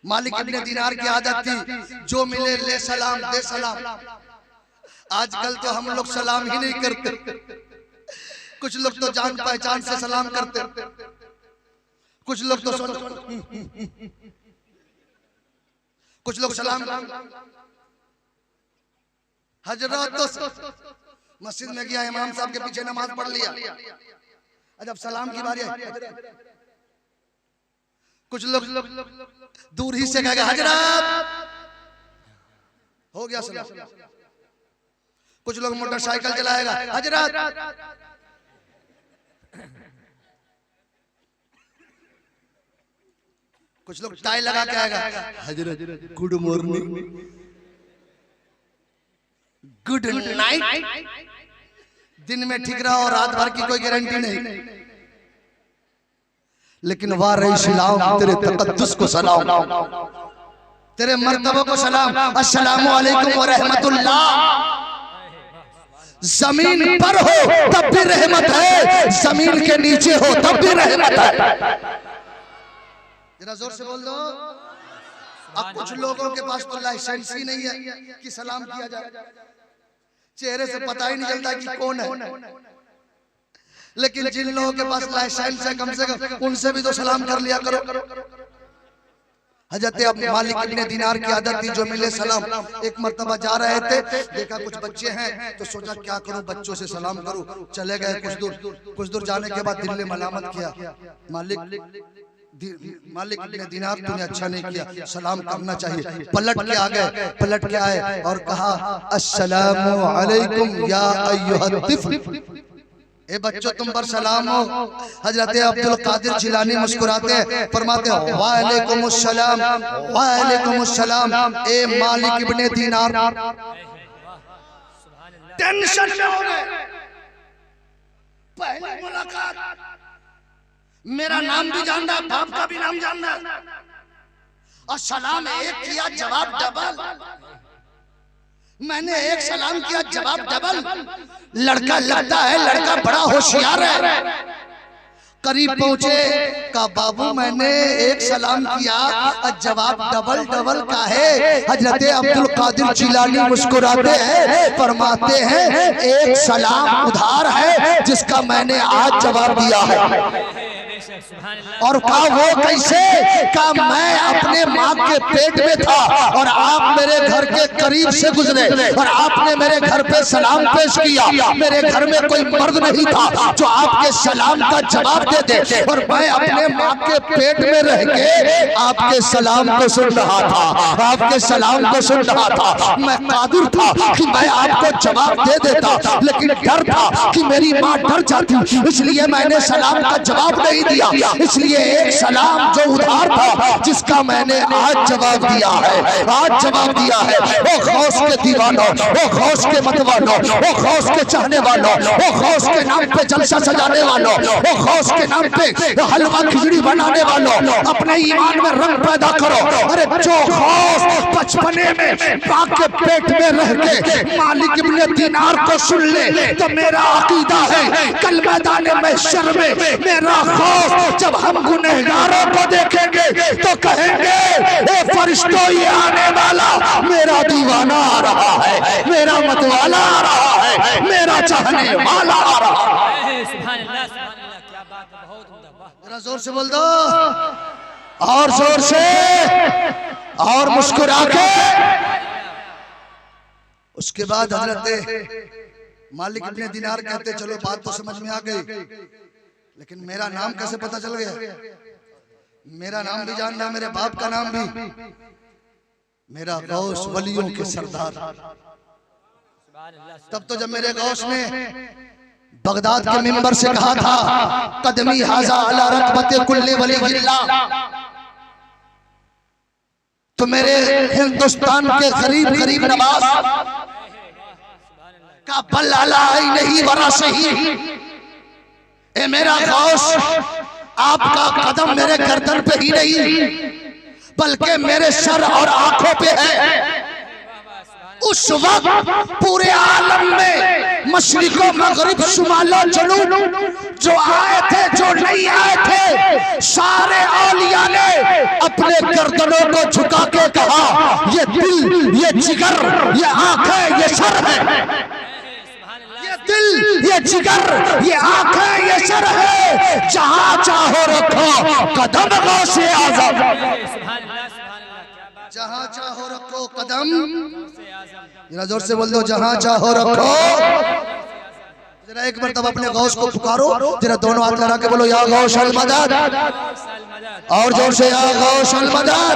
मालिक इब्ने दीनार की आदत थी जो मिले ले सलाम दे सलाम। आजकल तो हम लोग सलाम ही नहीं करते। कुछ लोग तो जान पहचान से सलाम करते, कुछ लोग तो कुछ लोग सलाम। हजरत तो मस्जिद में गया, इमाम साहब के पीछे नमाज पढ़ लिया। जब सलाम की बारी आई, कुछ लोग दूर ही से कहेगा हजरत, हो गया सलाम। कुछ लोग मोटरसाइकिल चलाएगा हजरत, कुछ लोग टाई लगा के आएगा हजरत गुड मॉर्निंग। गुड नाइट दिन में ठीक रहा और रात भर की कोई गारंटी नहीं, लेकिन वाह रही सलाम तेरे तकद्दुस को सलाम, तेरे मर्तबे को सलाम। अस्सलामु अलैकुम व रहमतुल्लाह। जमीन पर हो तब भी रहमत है, जमीन के नीचे हो तब भी रहमत है। जरा जोर से बोल दो। अब कुछ लोगों के पास तो लाइसेंस ही नहीं है कि सलाम किया जाए, चेहरे से पता ही नहीं चलता कि कौन है। लेकिन जिन लोगों के पास लाइसेंस है कम से कम उनसे भी तो सलाम कर लिया करो। हजरत अब मालिक इब्ने दिनार की आदत थी जो मिले सलाम। एक मर्तबा जा रहे थे, देखा कुछ बच्चे हैं तो सोचा क्या करूं, बच्चों से सलाम करूं। चले गए कुछ दूर जाने के बाद दिल ने मलामत किया, मालिक इब्ने दिनार तूने अच्छा नहीं किया, सलाम करना चाहिए। पलट के आए और कहा अस्सलामु अलैकुम या अय्युहत तिफ़्ल। ए बच्चों तुम पर सलाम हो। हजरत अब्दुल कादिर जिलानी मुस्कुराते हैं, फरमाते हैं वालेकुमुस्सलाम वालेकुमुस्सलाम। ए मालिक इब्ने दीनार टेंशन में हो गए। पहली मुलाकात, मेरा नाम भी जान रहा, बाप का भी नाम जान रहा, और सलाम एक किया जवाब डबल। मैंने एक सलाम किया जवाब डबल। लड़का लगता है लड़का बड़ा होशियार है। करीब पहुंचे, का बाबू मैंने एक सलाम किया और जवाब डबल का है। हजरत अब्दुल कादिर जिलानी मुस्कुराते हैं, फरमाते हैं एक सलाम उधार है जिसका मैंने आज जवाब दिया है। और कहा वो कैसे? कहा मैं अपने माँ के पेट में था और आप मेरे घर के करीब से गुजरे और आपने मेरे घर पे सलाम पेश किया। मेरे घर में कोई मर्द नहीं था जो आपके सलाम का जवाब दे दे, और मैं अपने माँ के पेट में रह के आपके सलाम को सुन रहा था, आपके सलाम को सुन रहा था। मैं कादिर था कि मैं आपको जवाब दे देता, लेकिन डर था कि मेरी माँ डर जाती, इसलिए मैंने सलाम का जवाब नहीं दिया। इसलिए एक सलाम जो उधार था जिसका मैंने आज जवाब दिया है, आज जवाब दिया है। वो गौस के दीवानों, वो गौस के मतवालों, वो गौस के चाहने वालों, वो गौस के नाम पे जलसा सजाने वालों, वो गौस के नाम पे हलवा खिचड़ी बनाने वालों, अपने ईमान में रंग पैदा करो। अरे जो गौस बचपने में माँ के पेट में रह के मालिक इब्ने दीनार को सुन ले तो मेरा अकीदा है कल मैदान महशर में मेरा गौस जब हम गुनहगारों को देखेंगे तो कहेंगे ए फरिश्तों ये आने वाला मेरा दीवाना आ रहा है, मेरा मतवाला आ रहा है, मेरा चाहने वाला आ रहा है। सुभान अल्लाह, सुभान अल्लाह, क्या बात है, बहुत उम्दा, वाह। जरा जोर से बोल दो, और जोर से, और मुस्कुरा के। उसके बाद हजरत मालिक इब्ने दीनार कहते चलो बात तो समझ में आ गई, लेकिन मेरा नाम कैसे पता चल गया? मेरा नाम भी जानना, मेरे बाप का नाम भी, मेरा गौस वलियों के सरदार। तब तो जब मेरे गौस ने बगदाद के मिंबर से कहा था कदमी हाजा अला रकबते कुल्ले वली जिल्ला, तो मेरे हिंदुस्तान के गरीब नवाज का बल अला नहीं वरा सही। ए मेरा गौस, आपका कदम मेरे गर्दन पे ही नहीं बल्कि मेरे सर और आंखों पे है। उस वक्त पूरे आलम में मशरिको मगरिब शुमालो जनूब जो आए थे जो नहीं आए थे, सारे औलिया ने अपने गर्दनों को झुका के कहा ये दिल, ये जिगर, ये आंखें, ये सर है। दिल, ये जिगर, ये आंखें, ये सर है, जहां चाहो रखो कदम गौसे आज़म, जहां चाहो रखो कदम। जरा जोर से बोल दो, जहां चाहो रखो। जरा एक मरतबा अपने गौस को पुकारो, जरा दोनों हाथ लगा के बोलो या गौस अल मदद, और जोर से या गौस अल मदद,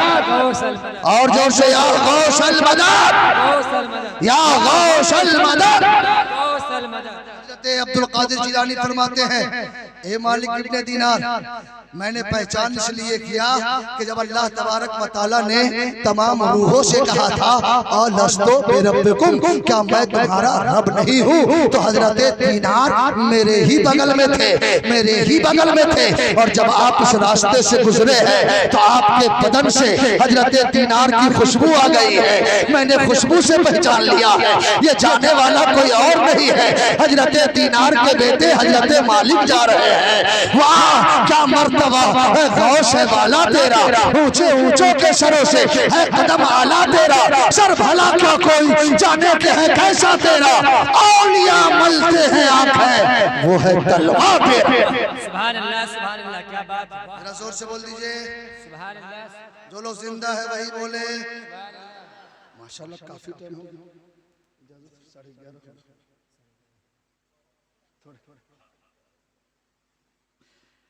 और जोर से या गौस अल मदद, या गौस अल मदद। अब्दुल कादिर जिलानी फरमाते हैं ए मालिक इब्ने दीनार, मैंने पहचान इसलिए किया कि जब अल्लाह तबारक व तआला ने तमाम रूहों से कहा था अलस्तो बिरब्बिकुम, क्या मैं तुम्हारा रब नहीं हूँ, तो हजरत दीनार मेरे ही बगल में थे, मेरे ही बगल में थे। और जब आप इस रास्ते से गुजरे हैं तो आपके बदन से हजरत दीनार की खुशबू आ गई है। मैंने खुशबू से पहचान लिया है ये जाने वाला कोई और नहीं है, हजरत दीनार के बेटे हजरत मालिक जा रहे हैं। वाह क्या मर्तबा है गौस है वाला तेरा, ऊंचे ऊंचों के सरों से है कदम आला तेरा, सर भला क्या कोई जाने के है कैसा तेरा, औलिया मलते हैं आंखें वो है तलवार तेरा। सुभान अल्लाह, सुभान अल्लाह, क्या बात है। जरा जोर से बोल दीजिए सुभान अल्लाह। जो लोग जिंदा है वही बोले माशाल्लाह। काफी टाइम हो गया,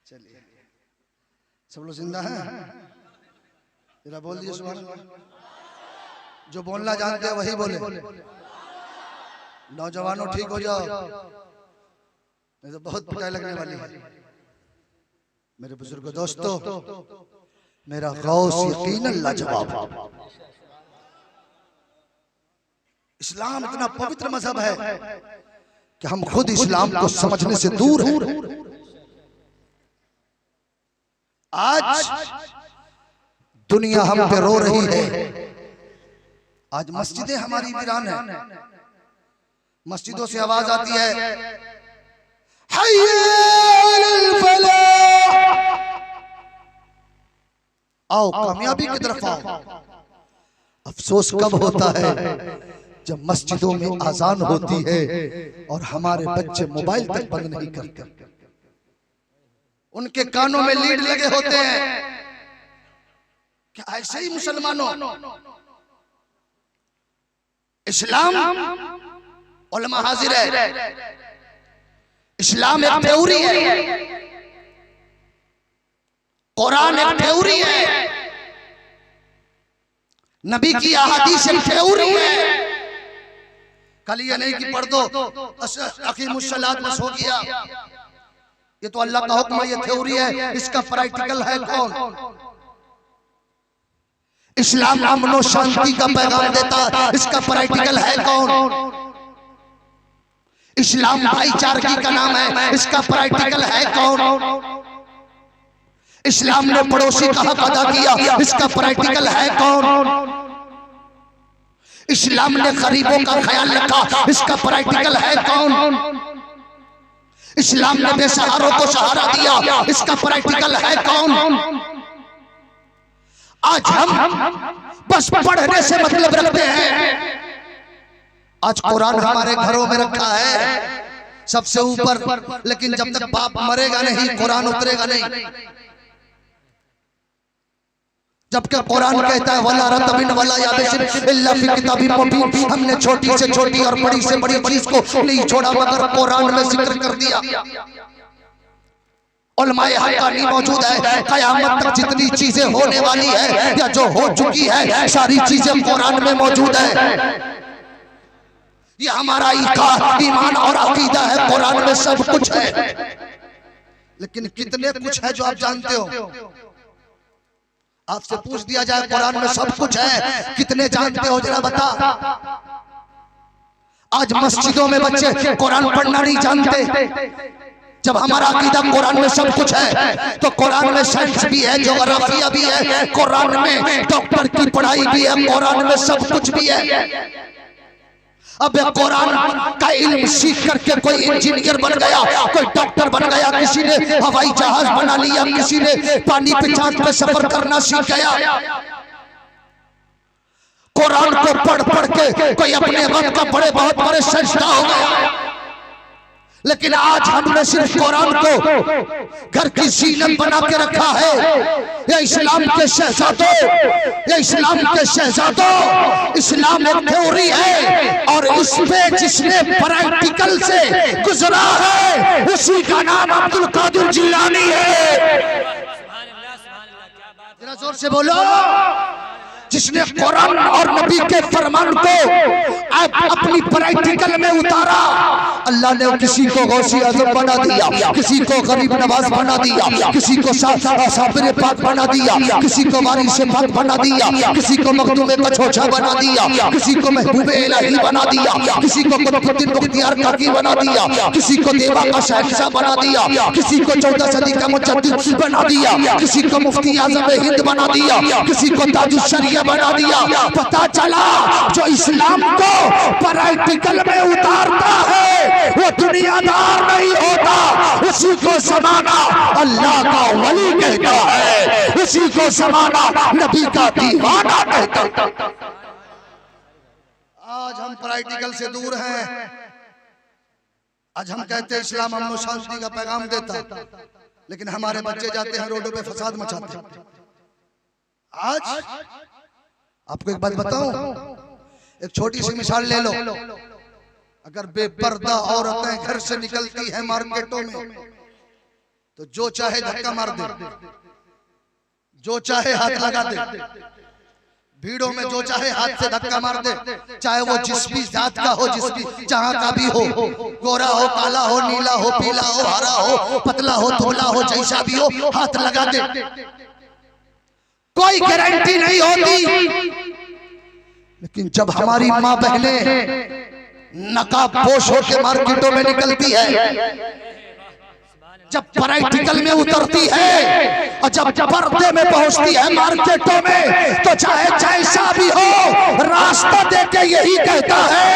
चलिए सब लोग जिंदा हैं, जरा बोल दिए सुभान अल्लाह। जो बोलना जानते हैं वही बोले। नौजवानों ठीक हो जाओ, नहीं तो बहुत पिटाई लगने वाली है। मेरे बुजुर्ग दोस्तों, मेरा गौस यकीनन लाजवाब। इस्लाम इतना पवित्र मजहब है कि हम खुद इस्लाम को समझने से दूर हैं। आज दुनिया हम पे रो रही है, आज मस्जिदें हमारी वीरान है, मस्जिदों से आवाज आती है हय्या अलल फलाह, आओ कामयाबी की तरफ आओ। अफसोस कब होता है जब मस्जिदों में आजान होती है और हमारे बच्चे मोबाइल तक बंद नहीं करते, उनके कानों में लीड लगे होते हैं। क्या ऐसे ही मुसलमानों इस्लाम उलमा हाजिर है, इस्लाम एक थ्योरी है, कुरान एक थ्योरी है, नबी की अहादीस एक थ्योरी है। कल ये नहीं कि पढ़ दो अकीमुस्सलात बस हो गया, ये तो अल्लाह का हुक्म है, ये थ्योरी है, इसका प्रैक्टिकल है कौन? इस्लाम अमन और शांति का पैगाम देता है, इसका प्रैक्टिकल है कौन? इस्लाम भाईचारगी का नाम है, इसका प्रैक्टिकल है कौन? इस्लाम ने पड़ोसी का हक अदा किया, इसका प्रैक्टिकल है कौन? इस्लाम ने गरीबों का ख्याल रखा, इसका प्रैक्टिकल है कौन? इस्लाम ने बेसहारों को सहारा दिया, इसका प्रैक्टिकल है कौन? आज हम बस पढ़ने से मतलब रखते हैं। आज कुरान हमारे घरों में रखा है सबसे ऊपर, लेकिन जब तक बाप मरेगा नहीं कुरान उतरेगा नहीं। जबकि कुरान कहता है वला रतबिन वला याबिसिन इल्ला फी किताबिन मुबीन, हमने छोटी से छोटी और बड़ी से बड़ी चीज को नहीं छोड़ा मगर कुरान में जिक्र कर दिया। उलमाए हक्कानी मौजूद है, कयामत तक जितनी चीजें होने वाली है या जो हो चुकी है सारी चीजें कुरान में मौजूद है। ये हमारा ईमान और अकीदा है, कुरान में सब कुछ है। लेकिन कितने कुछ है जो आप जानते हो? आपसे पूछ दिया जाए कुरान में सब कुछ है, कितने जानते हो जरा बता। आज मस्जिदों में बच्चे कुरान पढ़ना नहीं जानते, जब हमारा अकीदा कुरान में सब कुछ है तो कुरान में साइंस भी है, ज्योग्राफिया भी है, कुरान में डॉक्टर की पढ़ाई भी है, कुरान में सब कुछ भी है। अब कुरान का इल्म सीख करके कोई इंजीनियर बन गया, कोई डॉक्टर बन गया, किसी ने हवाई जहाज बना लिया, किसी ने पानी पे चांद पे सफर करना सीख गया। कुरान को पढ़ पढ़ के कोई अपने वक्त का बड़े बहुत बड़े साइंसदान हो गया। लेकिन आज हमने सिर्फ कुरान को घर की जीनत बना के रखा है। ये इस्लाम के शहजादों, ये इस्लाम के शहजादों, इस्लाम एक थ्योरी है और इस पे जिसने प्रैक्टिकल से गुजरा है उसी का नाम अब्दुल कादिर जिलानी है। जरा जोर से बोलो। जिसने कुरान और नबी के फरमान को अपनी प्रैक्टिकल में उतारा, अल्लाह ने किसी को गौसी आजम बना दिया, किसी को गरीब नवाज बना दिया, किसी को साबिर पाक बना दिया, किसी को वारिस पाक बना दिया, किसी को मखदूम कछोछा बना दिया, किसी को महबूब इलाही बना दिया, किसी को कुतुबुद्दीन मुख्तियार काकी बना दिया, किसी को देवा का शहंशाह बना दिया, किसी को 14 सदी का मुजद्दिद बना दिया, किसी को मुफ्ती आजम हिंद बना दिया, किसी को ताजुश शरिया बना दिया। पता चला जो इस्लाम को प्रैक्टिकल में उतारता है वो दुनियादार नहीं होता, उसी को जमाना अल्लाह का वली कहता है, उसी को जमाना नबी का दीवाना कहता है। आज हम प्रैक्टिकल से दूर हैं। आज हम कहते हैं इस्लाम अमन और शांति का पैगाम देता, लेकिन हमारे बच्चे जाते हैं रोडों पे फसाद मचाते हैं। आज आपको एक बात बताऊं, एक छोटी सी मिसाल ले लो। अगर बेपर्दा औरतें घर से निकलती हैं मार्केटों में तो जो चाहे धक्का मार दे, जो चाहे हाथ लगा दे, भीड़ों में जो चाहे हाथ से धक्का मार दे, चाहे वो जिस भी जात का हो, जिस भी जहां का भी हो, गोरा हो, काला हो, नीला हो, पीला हो, हरा हो, पतला हो, थोला हो, जैसा भी हो, हाथ लगा दे। कोई गारंटी नहीं होती। लेकिन जब हमारी माँ बहनें नकाबपोश होकर मार्केटों में निकलती है, जब प्रैक्टिकल में उतरती है और जब पर्दे में पहुंचती है मार्केटों में, तो चाहे जैसा भी हो रास्ता दे के यही कहता है,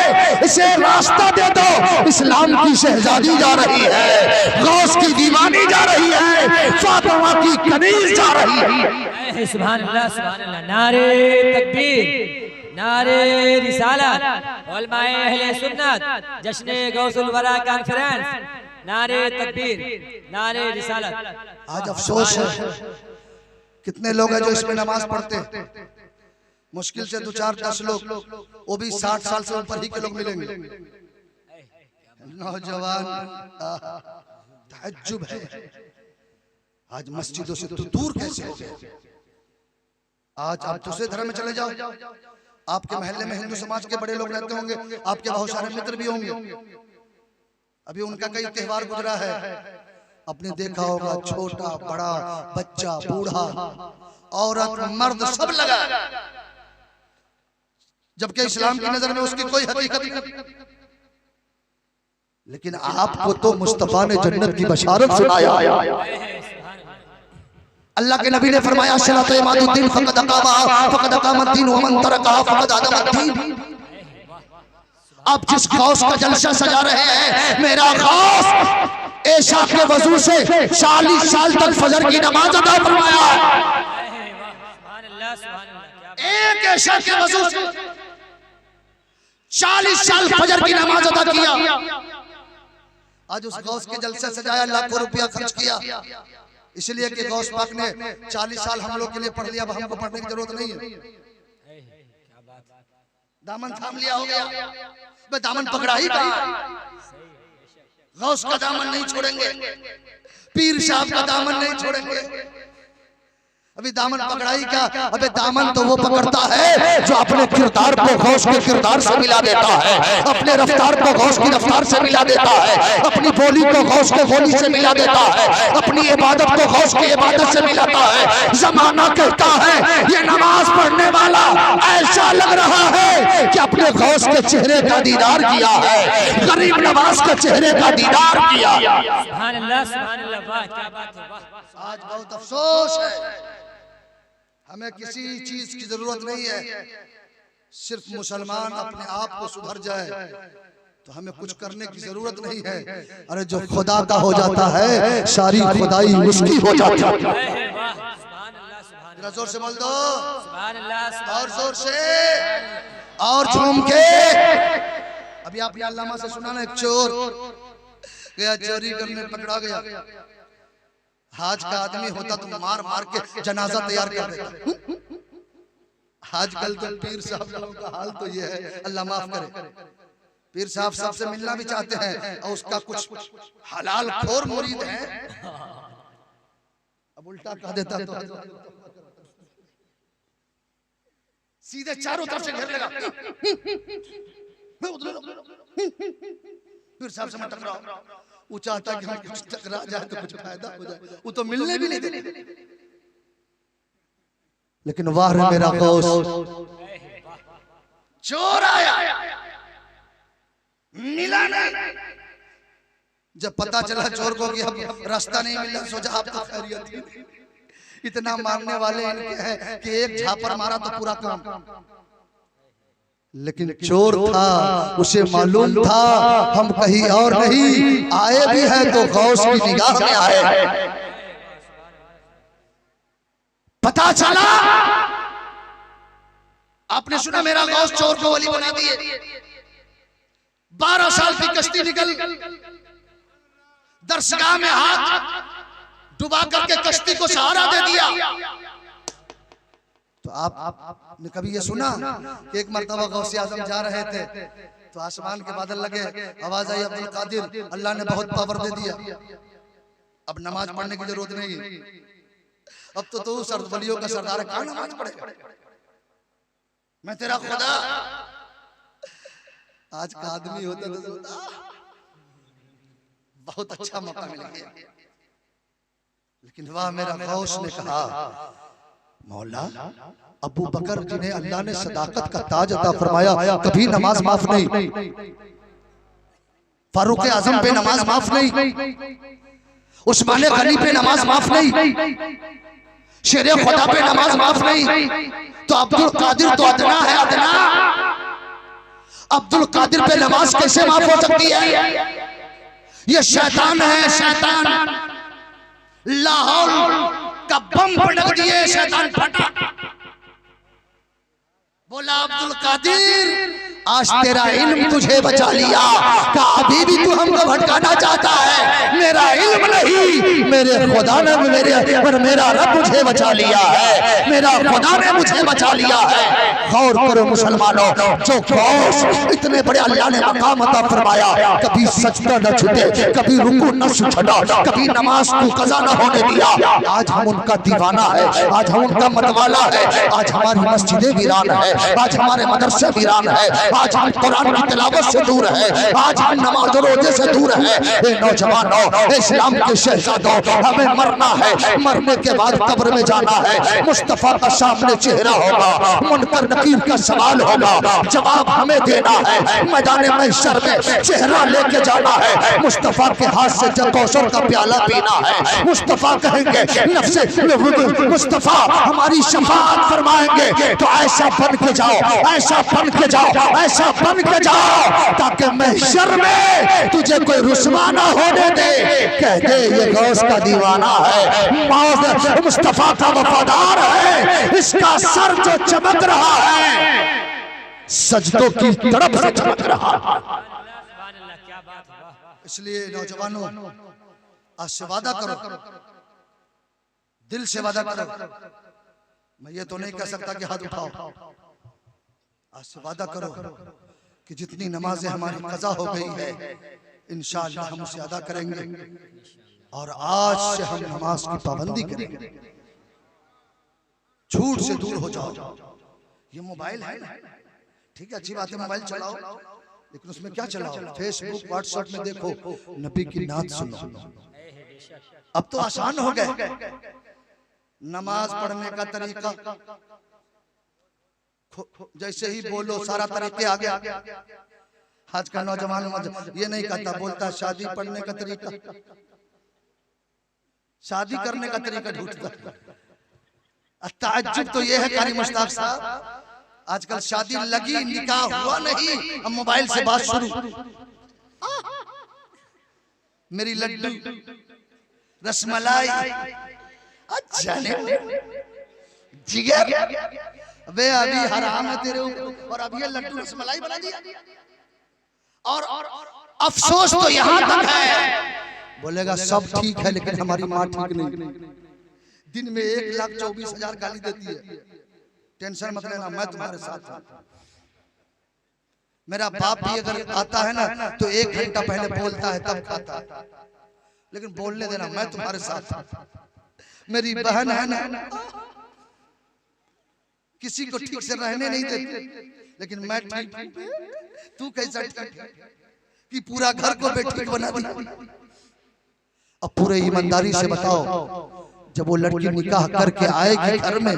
इसे रास्ता दे दो। इस्लाम की शहजादी जा रही है, गौस की दीवानी जा रही है, फातिमा की कनीज जा रही है। सुभान अल्लाह, सुभान अल्लाह। नारे तकबीर, नारे रिसालत, उलमाए अहले सुन्नत, जश्न गौसुल वरा कॉन्फ्रेंस, नारे तकबीर, नारे रिसालत। आज अफसोस है कितने लोग हैं जो इसमें नमाज पढ़ते, मुश्किल से 2-4-10 लोग, वो भी 60 साल से ऊपर ही के लोग मिलेंगे। नौजवान तहज्जुब है, आज मस्जिदों से तो दूर कैसे हो गए। आज आप दूसरे धर्म में चले जाओ, आपके महल्ले में हिंदू समाज के बड़े लोग रहते होंगे, आपके बहुत सारे मित्र भी होंगे, अभी उनका कई त्योहार गुजरा है, आपने देखा होगा छोटा बड़ा, बच्चा बूढ़ा, औरत मर्द सब लगा, जबकि इस्लाम की नजर में उसकी कोई हकीकत नहीं। लेकिन आपको तो मुस्तफा ने जन्नत की बशारत सुनाया। अल्लाह के नबी ने फरमाया सलातो इमादुद्दीन फक़द अक़ामद्दीन व मन तरकहा फक़द अदमद्दीन। आप जिस गौस का जलसा सजा रहे हैं, मेरा गौस ऐशा के वजू से 40 साल तक फजर की नमाज अदा फरमाया। एक ऐशा के वजू से 40 साल फजर की नमाज अदा किया। आज उस गौस के जलसे सजाया, लाखों रुपया खर्च किया, इसलिए कि गौस पाक ने 40 साल हम लोग के लिए पढ़ लिया, अब हमको पढ़ने की जरूरत नहीं है। दामन थाम लिया हो गया, दामन पकड़ा ही कहा। गौस का दामन नहीं छोड़ेंगे, पीर साहब का दामन नहीं छोड़ेंगे। अभी दामन पकड़ाई क्या, अबे दामन तो वो पकड़ता है जो अपने किरदार को गौस के किरदार से मिला देता है, अपने रफ्तार को गौस की रफ्तार से मिला देता है, अपनी बोली को गौस के बोली से मिला देता है, अपनी इबादत को गौस की इबादत से मिलाता है। जमाना कहता है ये नमाज पढ़ने वाला ऐसा लग रहा है कि अपने गौस के चेहरे का दीदार किया है, गरीब नवाज के चेहरे का दीदार किया। सुभान अल्लाह, सुभान अल्लाह, वाह क्या बात है, वाह। आज बहुत अफसोस है, हमें किसी चीज की जरूरत नहीं है, सिर्फ मुसलमान अपने आप को सुधर जाए तो हमें कुछ करने की जरूरत नहीं है। अरे जो खुदा का हो जाता है सारी खुदाई उसकी हो जाती है। जोर से बोल दो, और जोर से और झूम के। अभी आपने अल्लामा से सुना ना, एक चोर गया चोरी करने, पकड़ा गया। आज का आदमी होता तो मार मार के जनाजा तैयार कर देता। आजकल तो पीर साहब का हाल तो ये है, अल्लाह माफ करे। पीर साहब सबसे मिलना भी चाहते हैं और उसका कुछ हलाल खोर मुरीद है, अब उल्टा कह देता तो सीधे चारों तरफ से घेर लेगा। फिर साहब से मैं टकराओ, वो चाहता कि हम कुछ टकरा जाए तो कुछ फायदा हो जाए, वो तो मिलने भी नहीं देते। लेकिन वाह रे मेरा गौस, चोर आया मिला नहीं। जब पता चला चोर को कि अब रास्ता नहीं मिला, सोचा आप तो खैरियत ही। इतना मारने वाले इनके हैं कि एक झापर मारा तो पूरा काम। लेकिन चोर था, उसे मालूम था हम कहीं और नहीं आए भी हैं तो गौस की निगाह में आए। पता चला, आपने सुना मेरा गौस चोर को वली बना दिए। 12 साल की कश्ती निकल, दरसगाह में हाथ डुबा करके कश्ती को सहारा दे दिया। तो आपने कभी ये सुना कि एक मर्तबा गौसे आजम जा रहे थे तो आसमान के बादल लगे, आवाज आई अब्दुल कादिर, अल्लाह ने बहुत पावर दे दिया, अब नमाज पढ़ने की जरूरत नहीं। अब तो तू वलियों का सरदार है, कहाँ नमाज पढ़ेगा, मैं तेरा खुदा। आज का आदमी होता तो बहुत अच्छा मौका मिल गया। लेकिन वाह मेरा गौस ने कहा, मौला अबू बकर जिन्हें अल्लाह ने सदाकत का ताज अता फरमाया, कभी नमाज माफ नहीं। फारूक आजम पे नमाज माफ नहीं, उस्मान गनी पे नमाज माफ नहीं, शेर खुदा पे नमाज माफ नहीं। तो अब्दुल कादिर तो अदना है, अदना। अब्दुल कादिर पे नमाज कैसे माफ हो सकती है? ये शैतान है, शैतान। लाहौर का बम पटक दिए, शैतान फटा। बोला अब्दुल कादिर आज तेरा इल्म तुझे बचा लिया, का अभी भी तू हमको भटकाना चाहता है। मेरा इल्म नहीं, मेरे खुदा ने मेरा रब मुझे बचा लिया है, मेरा खुदा ने मुझे बचा लिया है। गौर करो मुसलमानों, जो गौस इतने बड़े अल्लाह ने मकाम अता फरमाया, कभी सजदा न छूटे, कभी रुकू न छूटा, कभी नमाज को कज़ा न होने दिया। आज हम उनका दीवाना है, आज हम उनका मतवाला है, आज हमारी मस्जिदें वीरान है, आज हमारे मदरसे वीरान है, आज हम कुरान की तिलावत से दूर है, आज हम नमाज रोजे से दूर है। ए नौजवानों, इस्लाम के शहजादों, हमें मरना है, मरने के बाद कब्र में जाना है। मुस्तफा का सामने चेहरा होगा, मुनकर नकीर का सवाल होगा, जवाब हमें देना है। मैदान महशर में चेहरा लेके जाना है, मुस्तफा के हाथ से जब कौसर का प्याला पीना है। मुस्तफा कहेंगे नफ्से मुस्तफा हमारी शफाअत फरमाएंगे, तो ऐसा बन के जाओ, ऐसा बन के जाओ, ऐसा बन के जाओ ताकि महशर में तुझे कोई रुस्वा ना होने दे। कह दे ये गौस का दीवाना है, मौत मुस्तफा का वफादार है, इसका सर जो चमक रहा है सजदों की तरफ से चमक रहा है। इसलिए नौजवानों आज से वादा करो, दिल से वादा करो। मैं ये तो नहीं कह सकता कि हाथ उठाओ, आज से वादा करो कि जितनी नमाजें हमारी कज़ा हो गई है इंशाअल्लाह हम उसे अदा करेंगे, और आज से हम नमाज की पाबंदी करेंगे। झूठ से दूर हो जाओ। ये मोबाइल है ना, ठीक है, अच्छी बात है, मोबाइल चलाओ, लेकिन उसमें क्या चलाओ? फेसबुक व्हाट्सएप में देखो, नबी की नात सुनो। अब तो आसान हो गए नमाज पढ़ने का तरीका, जैसे ही बोलो सारा तरीके आ गया। आज का नौजवान ये नहीं कहता, बोलता शादी पढ़ने का तरीका, शादी करने का तरीका ढूंढता। ताज्जुब तो ये है कारी मुश्ताक साहब, आजकल शादी लगी निकाह हुआ नहीं, अब मोबाइल से बात शुरू। मेरी लड्डू रसमलाई, अच्छा जिगर, वे अभी हराम है तेरे ऊपर, और अब ये लड्डू रसमलाई बना दिया। और अफसोस तो यहाँ तक है, बोलेगा सब ठीक है लेकिन हमारी माँ ठीक नहीं। दिन में 1,24,000 गाली देती है। टेंशन मत लेना, मैं तुम्हारे साथ हूँ। मेरा बाप भी अगर आता है ना तो 1 घंटा पहले बोलता है तब खाता है, लेकिन बोलने देना, मैं तुम्हारे साथ हूँ। मेरी बहन है ना, किसी को ठीक से रहने नहीं देती, लेकिन मैं ठीक, तू कैसा ठीक? कि पूरा घर को बेटी बना दिया। अब पूरे ईमानदारी से बताओ, जब वो लड़की निकाह करके आएगी घर में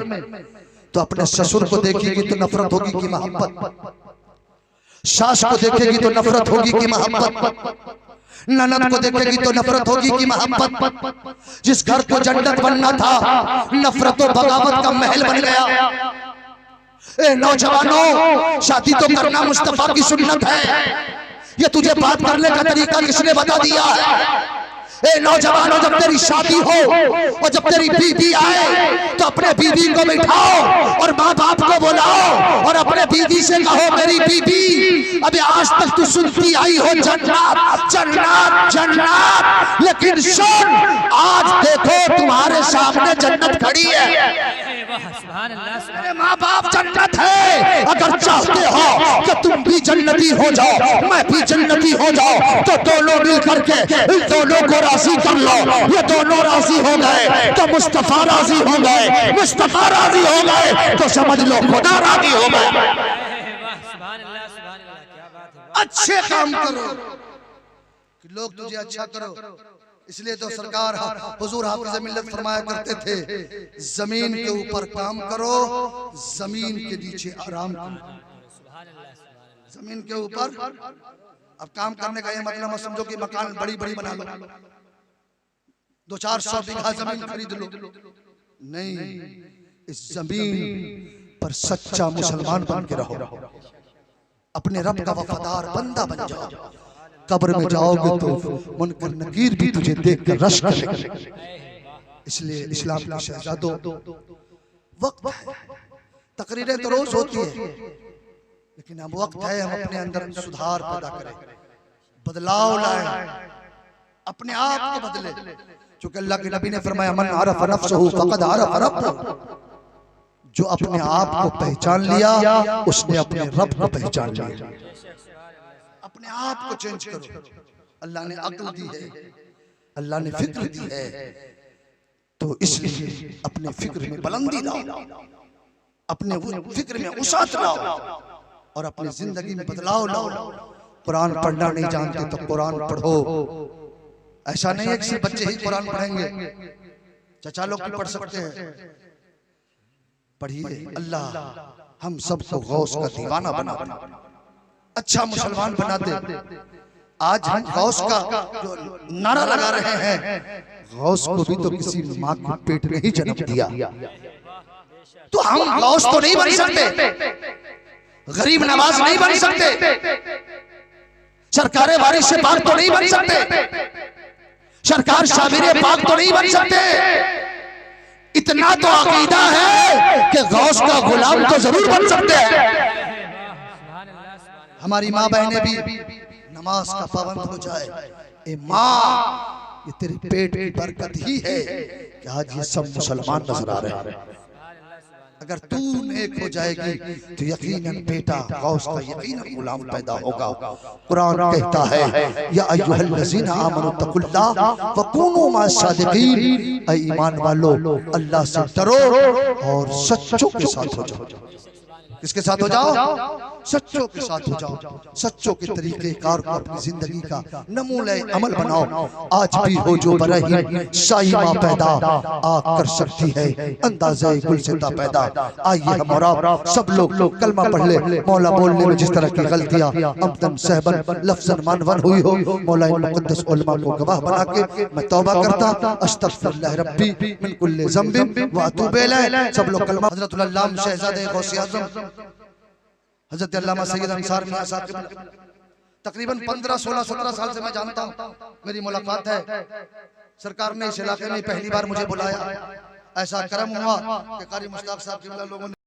तो अपने ससुर को देखेगी तो नफरत होगी कि मोहब्बत, सास को देखेगी तो नफरत होगी कि मोहब्बत, ननद को देखेगी तो नफरत होगी कि मोहब्बत। जिस घर को जन्नत बनना था नफरत और बगावत का महल बन गया। ए नौजवानों, शादी तो करना मुस्तफा की सुन्नत है, ये तुझे बात करने का तरीका किसने बता दिया है? ए नौजवानों, जब तेरी शादी हो और जब तेरी बीवी आए तो अपने बीवी को बिठाओ और माँ बाप को बुलाओ और अपने बीवी से कहो, मेरी बीवी अभी आज तक तू सुनती आई हो जन्नत जन्नत जन्नत, लेकिन सुन आज देखो तुम्हारे सामने जन्नत खड़ी है। मेरे माँ बाप जन्नत है, अगर चाहते हो कि तुम भी जन्नती हो जाओ, मैं भी जन्नती हो जाओ, तो दोनों मिल करके इन दोनों को राजी कर लो। ये दोनों राजी हो गए तो मुस्तफा राजी हो गए, मुस्तफा राजी हो गए तो समझ लो खुदा राजी हो गए। अच्छे काम करो कि लोग तुझे अच्छा करो, इसलिए तो सरकार हुजूर हाफिज़ मिल्लत फरमाया करते थे, जमीन के ऊपर काम करो, जमीन के नीचे आराम करो। जमीन के ऊपर अब काम करने का ये मतलब मत समझो कि मकान बड़ी बड़ी बना लो, 200-400 बीघा जमीन खरीद लो, नहीं, इस जमीन पर सच्चा मुसलमान बन के रहो, अपने रब का वफादार बंदा बन जाओ। कब्र में जाओगे तो मुनकर नकीर भी तुझे देखकर रश करेगा। इसलिए इस्लाम के शहजादों, वक्त है, तकरीरें तो रोज होती है, लेकिन अब वक्त है हम अपने अंदर सुधार पैदा करें, बदलाव लाएं, अपने आप को बदले। क्योंकि अल्लाह के नबी ने फरमाया, मन अरफ नफ्सहु फक़द अरफ रब्बहु, जो अपने आप को पहचान लिया उसने अपने रब को पहचान लिया। अपने आप को चेंज करो। अल्लाह ने अक्ल दी है, अल्लाह ने फिक्र दी है, तो इसलिए अपने फिक्र में बुलंदी लाओ, अपने फिक्र में उसात लाओ और अपनी जिंदगी में बदलाव लाओ। कुरान पढ़ना नहीं जानते तो कुरान पढ़ो। ऐसा नहीं है कि सिर्फ बच्चे ही कुरान पढ़ेंगे, चचा लोग भी पढ़ सकते हैं। पढ़िए, अल्लाह हम सबको गौस का दीवाना बना दे, अच्छा मुसलमान बना दे। आज हम गौस का जो नारा लगा रहे हैं, गौस को भी तो किसी माँ के पेट में ही जन्म दिया, तो हम गौस तो नहीं बन सकते, गरीब नवाज नहीं बन सकते, सरकारे वारिस से पाक तो नहीं बन सकते, सरकार शाबिर पाक तो नहीं बन सकते। इतना तो अकीदा है कि गौस का गुलाम तो जरूर बन सकते हैं। हमारी माँ बहनें भी नमाज का पाबंद हो जाए। ए माँ, ये तेरे पेट की बरकत ही है कि आज ये सब मुसलमान नजर आ रहे हैं। अगर तू नेक हो जाएगी तो यकीनन बेटा गौस का यकीनन गुलाम पैदा होगा। कुरान कहता है, या अय्युहल्लज़ीना आमनु तक़ुल्लाह व कूनू मअस-सादिक़ीन, ऐ ईमान वालो अल्लाह से डरो और सच्चों के साथ हो जाओ। किसके साथ हो जाओ? सच्चों के साथ हो जाओ। सच्चों के तरीके कार को अपनी जिंदगी का नमूने अमल बनाओ। आज भी हो जो बरही शाही माँ पैदा आ कर सकती है अंदाज़े गुलसिता पैदा। आइए हम और आप सब लोग कलमा पढ़ ले। मौला बोलने में जिस तरह की गलतियाँ अमदन सहबन लफ्ज़न मानवन हुई हो, मौला इन मुक़द्दस उलमा को गवाह बना के मैं तौबा करता, अस्तग़फिरुल्लाह रब्बी मिन कुल्लि ज़ंबिन व अतूबु इलैह। सब लोग कलमा। हज़रतुल अल्लामा शहज़ादे गौसे आज़म हज़रत अल्लामा सैयद अंसार मियां साहब तकरीबन 15, 16, 17 साल से मैं जानता हूँ, मेरी मुलाकात है। सरकार ने इस इलाके में पहली बार मुझे बुलाया। ऐसा करम हुआ कि कारी मुश्ताक साहब के लोगों ने